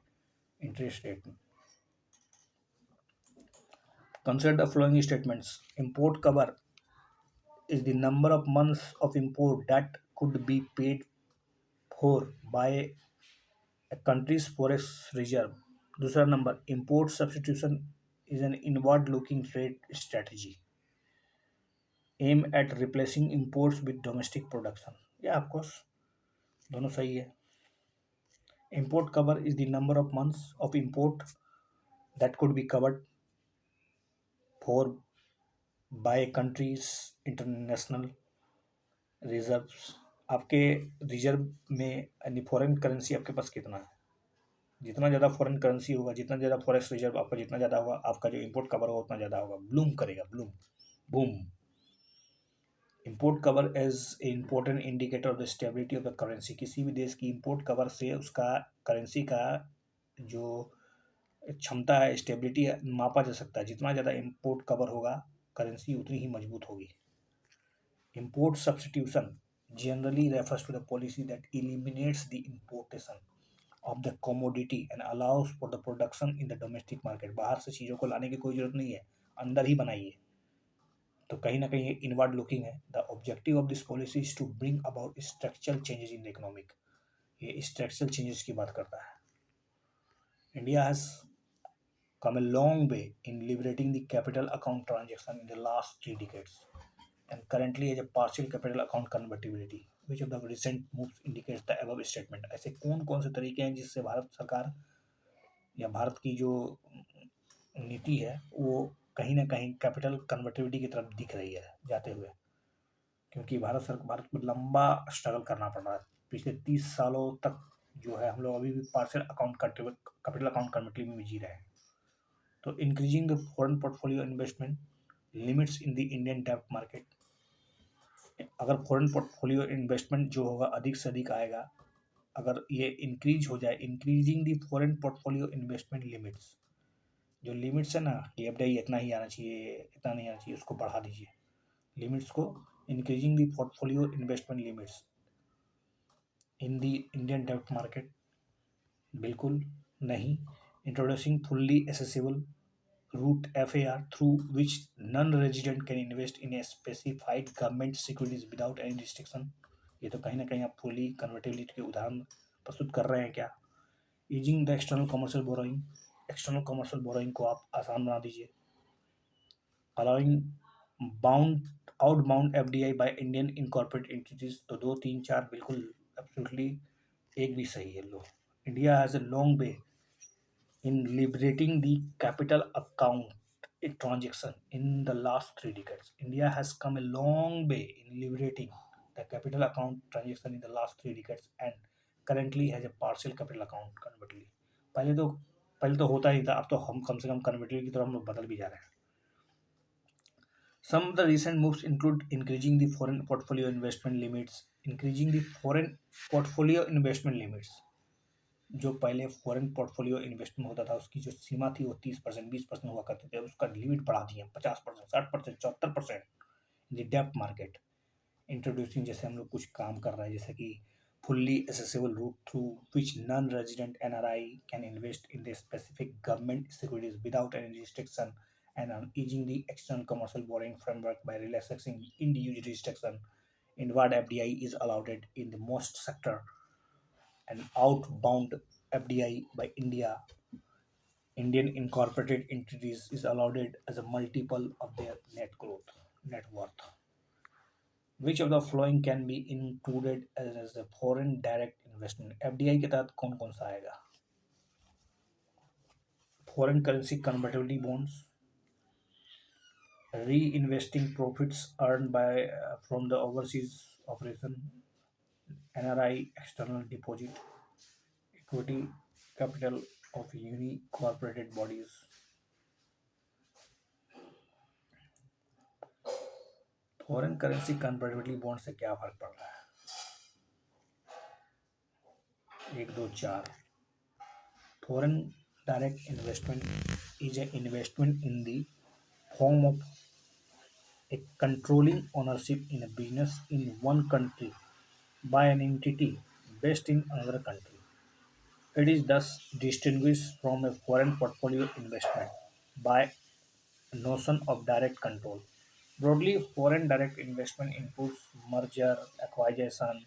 इंटरेस्ट रेट में. Consider the flowing statements. Import cover is the number of months of import that could be paid for by a country's forex reserve. दूसरा नंबर, import substitution is an inward looking trade strategy. Aim at replacing imports with domestic production. Yeah, of course, दोनों सही है. Import cover is the number of months of import that could be covered for by a country's international reserves. आपके reserve में यानी foreign currency आपके पास कितना है. जितना ज़्यादा फॉरेन करेंसी होगा, जितना ज़्यादा फॉरेक्स रिजर्व आपका जितना ज़्यादा होगा, आपका जो इंपोर्ट कवर होगा उतना ज़्यादा होगा. ब्लूम करेगा, bloom, boom. Import cover as a important indicator of the stability of the currency. किसी भी देश की इंपोर्ट कवर से उसका करेंसी का जो क्षमता है, स्टेबिलिटी मापा जा सकता है. जितना ज़्यादा इंपोर्ट कवर होगा, करेंसी उतनी ही मजबूत होगी. Import substitution generally refers to the policy that eliminates the importation of the commodity and allows for the production in the domestic market. बाहर से चीज़ों को लाने की कोई जरूरत नहीं है, अंदर ही बनाइए. तो कहीं ना कहीं ये इनवर्ड लुकिंग है. The objective of this policy is to bring about structural changes in the economic. ये स्ट्रक्चरल चेंजेस की बात करता है. India has come a long way in liberating the capital account transaction in the last 3 decades and currently has a partial capital account convertibility. Which of the recent moves indicates the above statement? ऐसे कौन कौन से तरीके हैं जिससे भारत सरकार या भारत की जो नीति है वो कहीं ना कहीं कैपिटल कन्वर्टिबिलिटी की तरफ दिख रही है जाते हुए. क्योंकि भारत को लंबा स्ट्रगल करना पड़ रहा है. पिछले 30 सालों तक जो है हम लोग अभी भी partial account capital account convertibility में जी रहे हैं. तो increasing the foreign portfolio investment limits in the Indian डेब्ट मार्केट. अगर फॉरेन पोर्टफोलियो इन्वेस्टमेंट जो होगा अधिक से अधिक आएगा, अगर ये इंक्रीज हो जाए, increasing the foreign portfolio investment limits, जो लिमिट्स है ना कि एफडीआई इतना ही आना चाहिए, इतना नहीं आना चाहिए, उसको बढ़ा दीजिए लिमिट्स को. Increasing the portfolio investment limits in the Indian डेब्ट मार्केट, बिल्कुल नहीं. Introducing fully accessible route FAR through which non-resident can invest in a specified government securities without any restriction. ये तो कहीं ना कहीं आप फुली कन्वर्टेबिलिटी के उदाहरण प्रस्तुत कर रहे हैं क्या. Easing the external commercial borrowing, external commercial borrowing को आप आसान बना दीजिए. Allowing bound outbound FDI by Indian incorporate entities. तो 2 3 4 बिल्कुल एब्सोल्युटली एक भी सही है. लो, India has a long way in liberating the capital account transaction in the last 3 decades. India has come a long way in liberating the capital account transaction in the last 3 decades and currently has a partial capital account convertibility. पहले तो होता ही था, अब तो हम कम से कम convertibility की तरफ हम लोग बदल भी जा रहे हैं. Some of the recent moves include increasing the foreign portfolio investment limits. Increasing the foreign portfolio investment limits, जो पहले फॉरेन पोर्टफोलियो इन्वेस्टमेंट होता था उसकी जो सीमा थी वो 30% 20% हुआ करते थे, उसका लिमिट बढ़ा दिया 50%, 60%, 74% इन द डेप्ट मार्केट. इंट्रोड्यूसिंग, जैसे हम लोग कुछ काम कर रहे हैं जैसे कि fully accessible route through which non resident NRI can invest in the specific government securities without any restriction and on easing the external commercial borrowing framework by relaxing individual restriction. Inward FDI is allowed in the most sector and outbound FDI by Indian incorporated entities is allowed as a multiple of their net worth. Which of the following can be included as a foreign direct investment? FDI के तहत कौन कौन सा आएगा? Foreign currency convertibility bonds, reinvesting profits earned by from the overseas operation, NRI external deposit, equity capital of unincorporated bodies. Foreign currency convertibility bond से क्या फर्क पड़ रहा है? 1 2 4. Foreign direct investment is a investment in the form of a controlling ownership in a business in one country by an entity based in another country. It is thus distinguished from a foreign portfolio investment by a notion of direct control. Broadly, foreign direct investment includes merger, acquisition,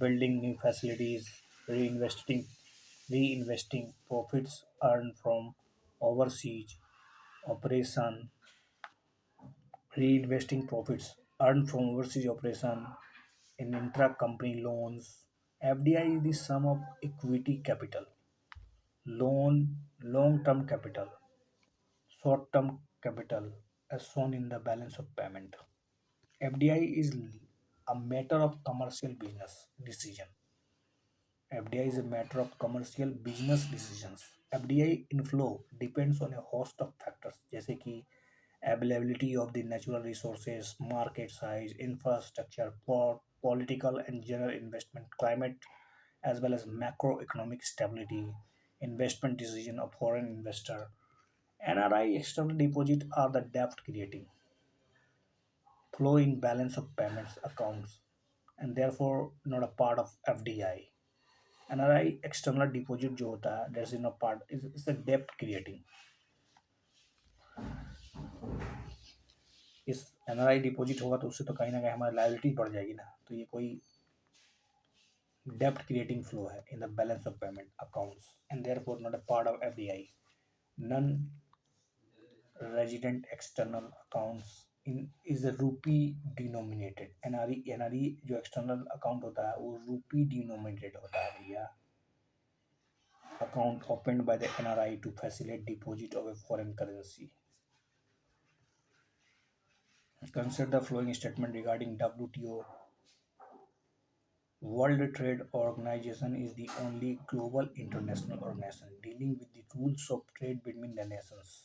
building new facilities, reinvesting profits earned from overseas operation, reinvesting profits earned from overseas operation in intra-company loans. FDI is the sum of equity capital, loan, long-term capital, short-term capital as shown in the balance of payment. FDI is a matter of commercial business decision. FDI is a matter of commercial business decisions. FDI inflow depends on a host of factors जैसे कि availability of the natural resources, market size, infrastructure, port, political and general investment climate, as well as macroeconomic stability, investment decision of foreign investor. NRI external deposit are the debt creating flow in balance of payments accounts and therefore not a part of FDI. NRI external deposit जो होता है that is not part is a debt creating. इस NRI deposit होगा तो उससे तो कहीं ना कहीं हमारी लायबिलिटी बढ़ जाएगी ना, तो ये कोई debt creating flow है in the balance of payment accounts and therefore not a part of FDI. Non resident external accounts in is a rupee denominated. NRE जो external account होता है वो rupee denominated होता है भैया. Account opened by the NRI to facilitate deposit of a foreign currency. Consider the following statement regarding WTO. World Trade Organization is the only global international organization dealing with the rules of trade between the nations.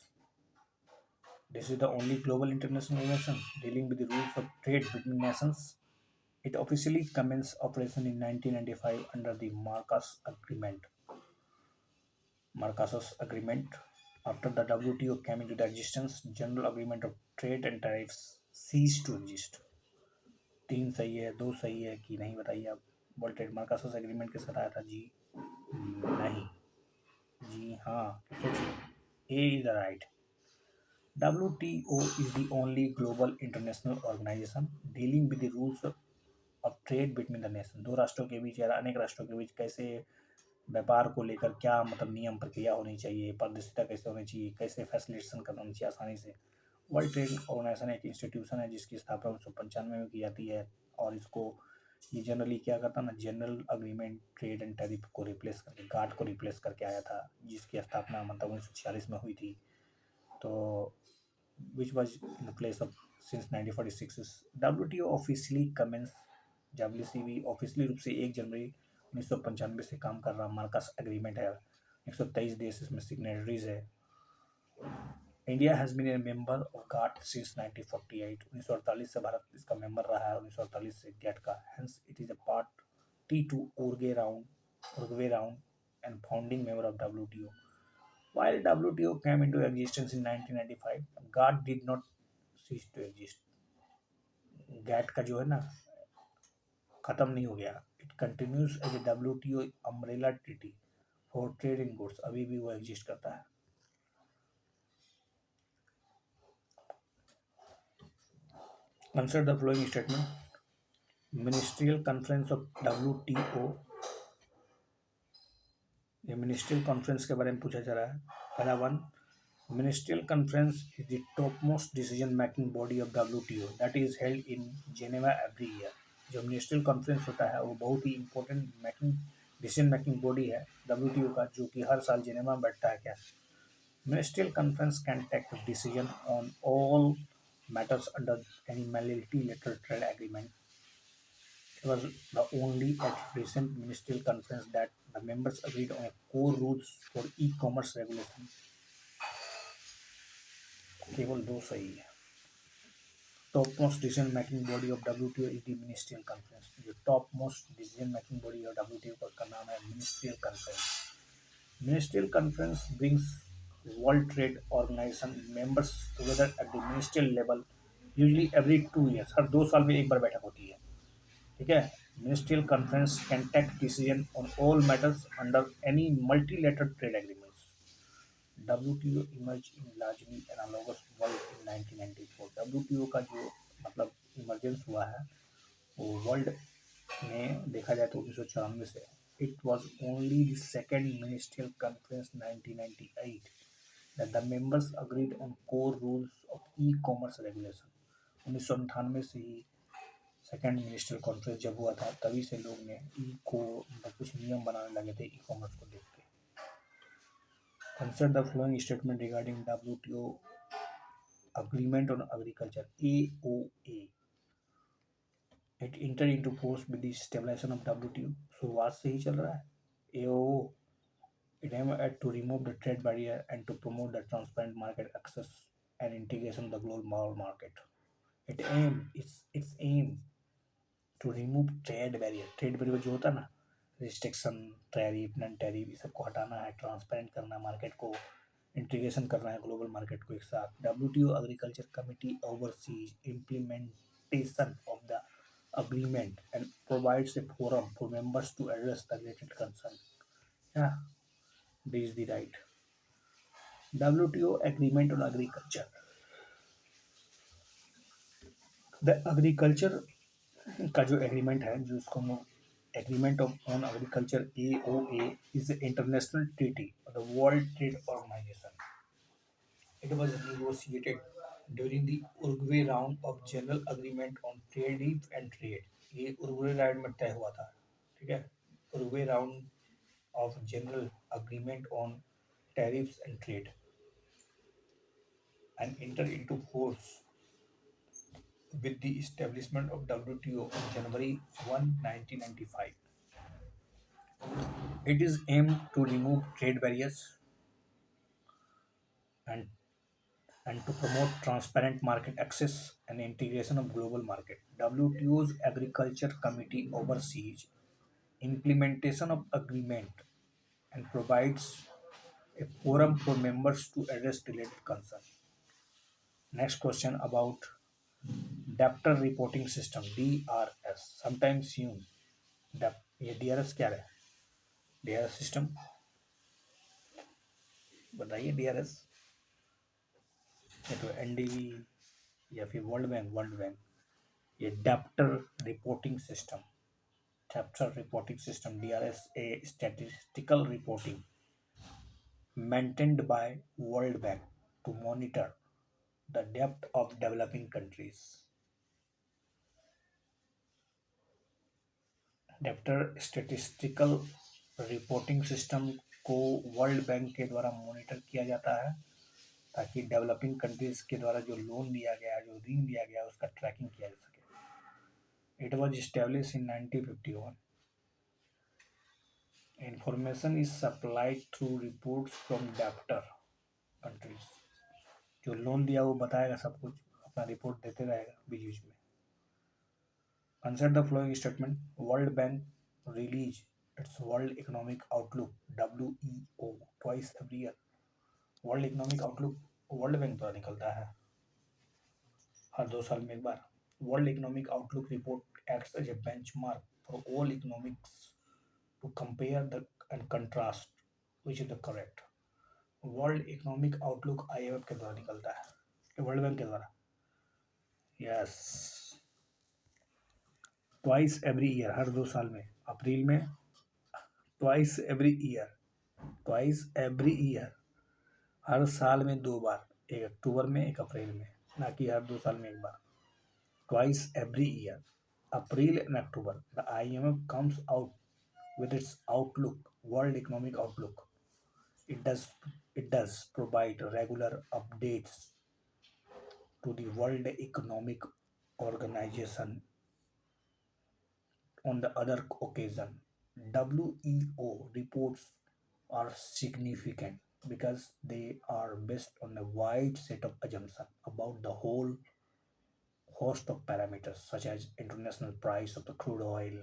This is the only global international organization dealing with the rules of trade between nations. It officially commenced operation in 1995 under the Marcus Agreement. After the WTO came into the existence, General Agreement of Trade and Tariffs ceased to exist. 3 सही है, 2 सही है कि नहीं बताइए आप. World trade Marcus agreement के साथ आया था जी? नहीं. जी हाँ, सोचिए. A is the right. WTO is the only global international organization dealing with the rules of trade between the nation. दो राष्ट्रों के बीच या अनेक राष्ट्रों के बीच कैसे व्यापार को लेकर क्या मतलब नियम प्रक्रिया होनी चाहिए, पारदर्शिता कैसे होनी चाहिए, कैसे फैसिलिटेशन करना चाहिए आसानी से. वर्ल्ड ट्रेड ऑर्गेनाइजेशन एक इंस्टीट्यूशन है जिसकी स्थापना 1995 में की जाती है और इसको ये जनरली क्या करता है ना, general agreement trade and tariff को रिप्लेस करके गार्ड को रिप्लेस करके आया था, जिसकी स्थापना मतलब 1946 में हुई थी. तो which was in the place of since 1946. WTO officially commenced. WCB officially रूप से 1 जनवरी 1995 से काम कर रहा मार्कस एग्रीमेंट है. 123 देश इसमें सिग्नेटरीज है. India has been a member of GATT since 1948. 1948 से भारत इसका मेंबर रहा है, 1948 से गैट का. Hence it is a part T2 उर्गवे round and founding member of WTO. While WTO came into existence in 1995, GATT did not cease to exist. GATT का जो है ना खत्म नहीं हो गया. It continues as a WTO umbrella treaty for trade in goods. अभी भी वो एग्जिस्ट करता है. Consider the following statement. Ministerial Conference of WTO. ये मिनिस्ट्रियल कॉन्फ्रेंस के बारे में पूछा जा रहा है. पहला one, Ministerial Conference is the topmost decision-making body of WTO that is held in Geneva every year. जो मिनिस्ट्रियल कॉन्फ्रेंस होता है वो बहुत ही इम्पोर्टेंट डिसीजन मेकिंग बॉडी है WTO का, जो कि हर साल जेनेवा में बैठता है. क्या ministerial conference can take decision on all matters under any multilateral trade agreement. It was the only at recent ministerial conference that the members agreed on a core rules for e-commerce regulation. केवल 2 सही है. Top most decision making body of WTO is the ministerial conference. जो top most decision making body of WTO का उसका नाम है ministerial conference. Ministerial conference brings world trade organization members together at the ministerial level usually every 2 years. हर 2 साल में एक बार बैठक होती है. ठीक है. Ministerial conference can take decision on all matters under any multilateral trade agreements. WTO emerged in largely analogous world in 1994. WTO का जो मतलब इमरजेंस हुआ है वो वर्ल्ड में देखा जाए तो 1994 से. It was only the second ministerial conference 1998 that the members agreed on core rules of e-commerce regulation. 1998 से ही सेकेंड मिनिस्टर कॉन्फ्रेंस जब हुआ था तभी से लोग ने ई को मतलब कुछ नियम बनाने लगे थे ई कॉमर्स को देख के। Consider the following statement regarding WTO agreement on agriculture AOA. It entered into force with the stabilization of WTO. शुरुआत से ही चल रहा है AOO. It aimed to remove the trade barrier and to promote the transparent market access and integration of the global market. Its aim to remove trade barrier. Trade barrier जो होता है ना, restriction, tariff, non tariff, ये सबको हटाना है, transparent करना है मार्केट को, इंटीग्रेशन करना है ग्लोबल मार्केट को एक साथ। WTO agriculture committee overseas implementation of the agreement and provides a forum for members to address the related concern. Yeah, this is the right. WTO agreement on agriculture. The agriculture का जो agreement है जो उसको हम agreement on agriculture AOA is an international treaty of the World Trade Organization. It was negotiated during the Uruguay round of General Agreement on Tariff and Trade. ये Uruguay round में तय हुआ था, ठीक है। Uruguay round of General Agreement on Tariffs and Trade and entered into force with the establishment of WTO on January 1, 1995. It is aimed to remove trade barriers and to promote transparent market access and integration of global market. WTO's Agriculture Committee oversees implementation of agreement and provides a forum for members to address related concerns. Next question about Debtor Reporting System DRS. Sometimes seen ये DRS क्या है? DRS system बताइए। DRS ये तो NDB या फिर world bank ये debtor reporting system. Debtor reporting system DRS a statistical reporting maintained by World Bank to monitor the debt of developing countries. Debtor statistical reporting system को world bank के द्वारा monitor किया जाता है ताकि डेवलपिंग कंट्रीज के द्वारा जो लोन दिया गया जो ऋण दिया गया उसका ट्रैकिंग किया जा सके। It was establish in 1951। Information is supplied through reports from debtor countries. जो लोन दिया वो बताएगा सब कुछ, अपना रिपोर्ट देते रहेगा बीच बीच में। Consider the following statement. World Bank release its World Economic Outlook WEO twice every year. World Economic Outlook world bank द्वारा निकलता है हर 2 साल में एक बार। World Economic Outlook report acts as a benchmark for all economics to compare the and contrast which is the correct. World Economic Outlook IMF के द्वारा निकलता है, वर्ल्ड बैंक के द्वारा। यस, ट्वाइस एवरी ईयर, हर 2 साल में, अप्रैल में। Twice every year, twice every year, हर साल में 2 बार, एक अक्टूबर में एक अप्रैल में, ना कि हर 2 साल में एक बार। Twice every year, April and October, the IMF comes out with its outlook, World Economic Outlook. It does provide regular updates to the World Economic Organization. On the other occasion, WEO reports are significant because they are based on a wide set of assumptions about the whole host of parameters such as international price of the crude oil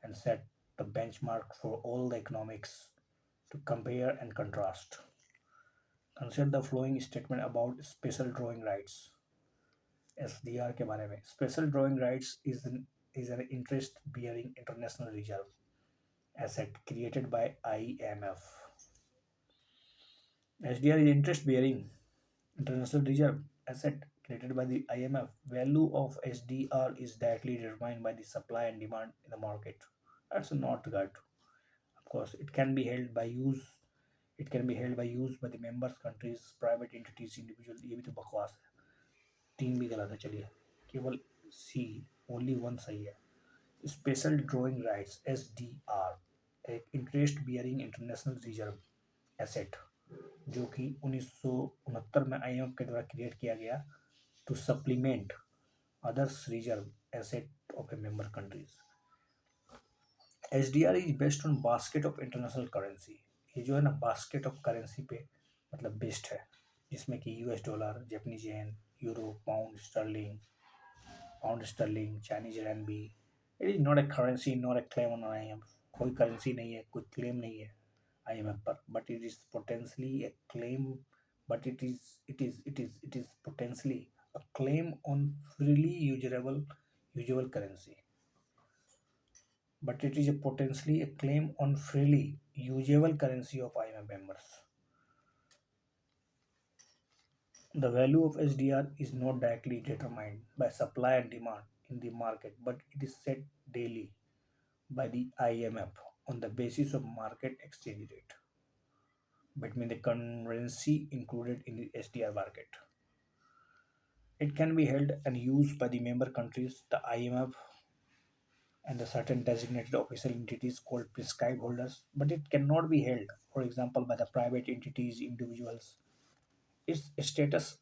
and set the benchmark for all the economics to compare and contrast. Consider the following statement about special drawing rights. SDR के बारे में। Special drawing rights is an interest bearing international reserve asset created by IMF. SDR is interest bearing international reserve asset created by the IMF. Value of SDR is directly determined by the supply and demand in the market. That's not good. Of course, it can be held by use. It can be held by use by the members countries, private entities, individual। ये भी तो बकवास है, तीन भी गलत है। चलिए केवल सी, ओनली वन सही है। स्पेशल ड्रॉइंग राइट्स, SDR, एक interest bearing international reserve asset, जो कि 1969 में IMF के द्वारा क्रिएट किया गया to supplement others reserve asset of a member countries. SDR is based on basket of international currency. ये जो है ना बास्केट ऑफ करेंसी पे मतलब बेस्ड है, जिसमें कि US dollar, Japanese yen, euro, pound sterling, Chinese RMB। It is not a currency, not a claim on IMF। कोई करेंसी नहीं है, कोई क्लेम नहीं है IMF पर, but it is potentially A claim, but it is potentially a claim on freely usable currency, but it is a potentially a claim on freely usable currency of IMF members. The value of SDR is not directly determined by supply and demand in the market, but it is set daily by the IMF on the basis of market exchange rate between the currency included in the SDR market. It can be held and used by the member countries, the IMF, and the certain designated official entities called prescribed holders, but it cannot be held, for example, by the private entities, individuals. Its status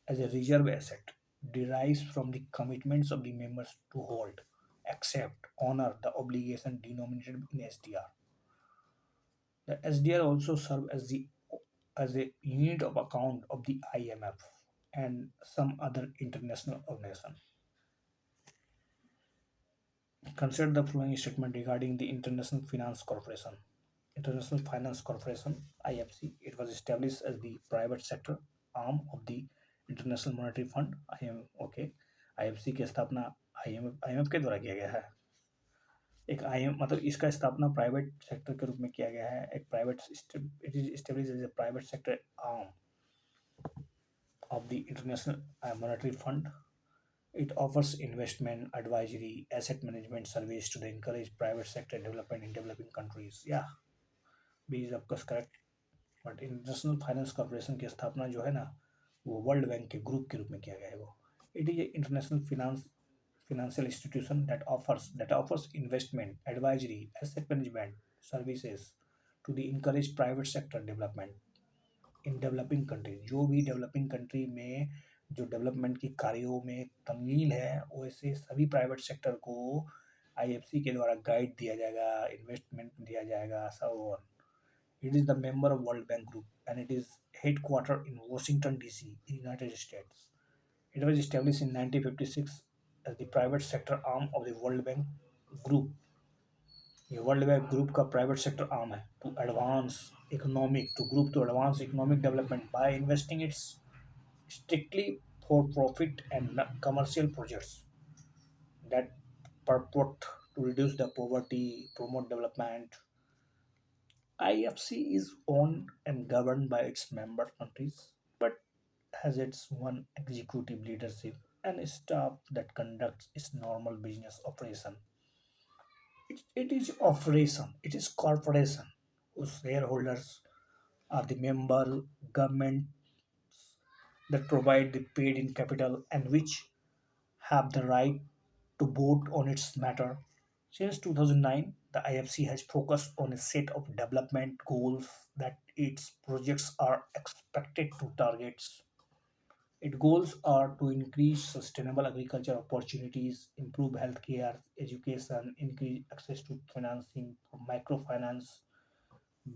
as a reserve asset derives from the commitments of the members to hold, accept, honor the obligation denominated in SDR. The SDR also serve as a unit of account of the IMF and some other international organization. Consider the following statement regarding the International Finance Corporation. International Finance Corporation (IFC). It was established as the private sector arm of the International Monetary Fund (IM). Okay, IFC की स्थापना IMF के द्वारा किया गया है। एक IM मतलब इसका स्थापना प्राइवेट सेक्टर के रूप में किया गया है। एक private it is established as a private sector arm of the International Monetary Fund. It offers investment, advisory, asset management service to encourage private sector development in developing countries. Yeah, B is of course correct. But international finance corporation की स्थापना जो है ना वो world bank के group के रूप में किया गया है। वो it is international financial institution that offers investment, advisory, asset management services to the encourage private sector development in developing country. जो भी डेवलपिंग कंट्री में जो डेवलपमेंट की कार्यों में तंगील है वैसे सभी प्राइवेट सेक्टर को IFC के द्वारा गाइड दिया जाएगा, इन्वेस्टमेंट दिया जाएगा, सब on. It is the member of World Bank Group and it is headquartered in Washington DC, United States. It was established in 1956 as the private sector arm of the World Bank Group. ये World Bank Group का private sector arm है to advance advance economic development by investing its strictly for profit and commercial projects that purport to reduce the poverty, promote development. IFC is owned and governed by its member countries, but has its own executive leadership and staff that conducts its normal business operation. It is operation, it is corporation whose shareholders are the member government that provide the paid in capital and which have the right to vote on its matter. Since 2009, the IFC has focused on a set of development goals that its projects are expected to target. Its goals are to increase sustainable agriculture opportunities, improve healthcare, education, increase access to financing for microfinance,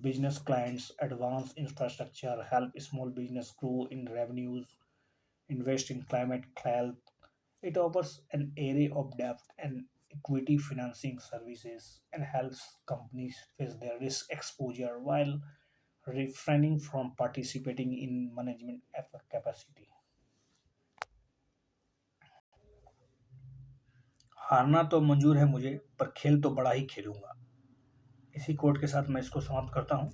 business clients, advance infrastructure, help small business grow in revenues, invest in climate health. It offers an array of debt and equity financing services and helps companies face their risk exposure while refraining from participating in management capacity. हारना तो मंजूर है मुझे पर खेल तो बड़ा ही खेलूंगा। इसी कोट के साथ मैं इसको समाप्त करता हूँ।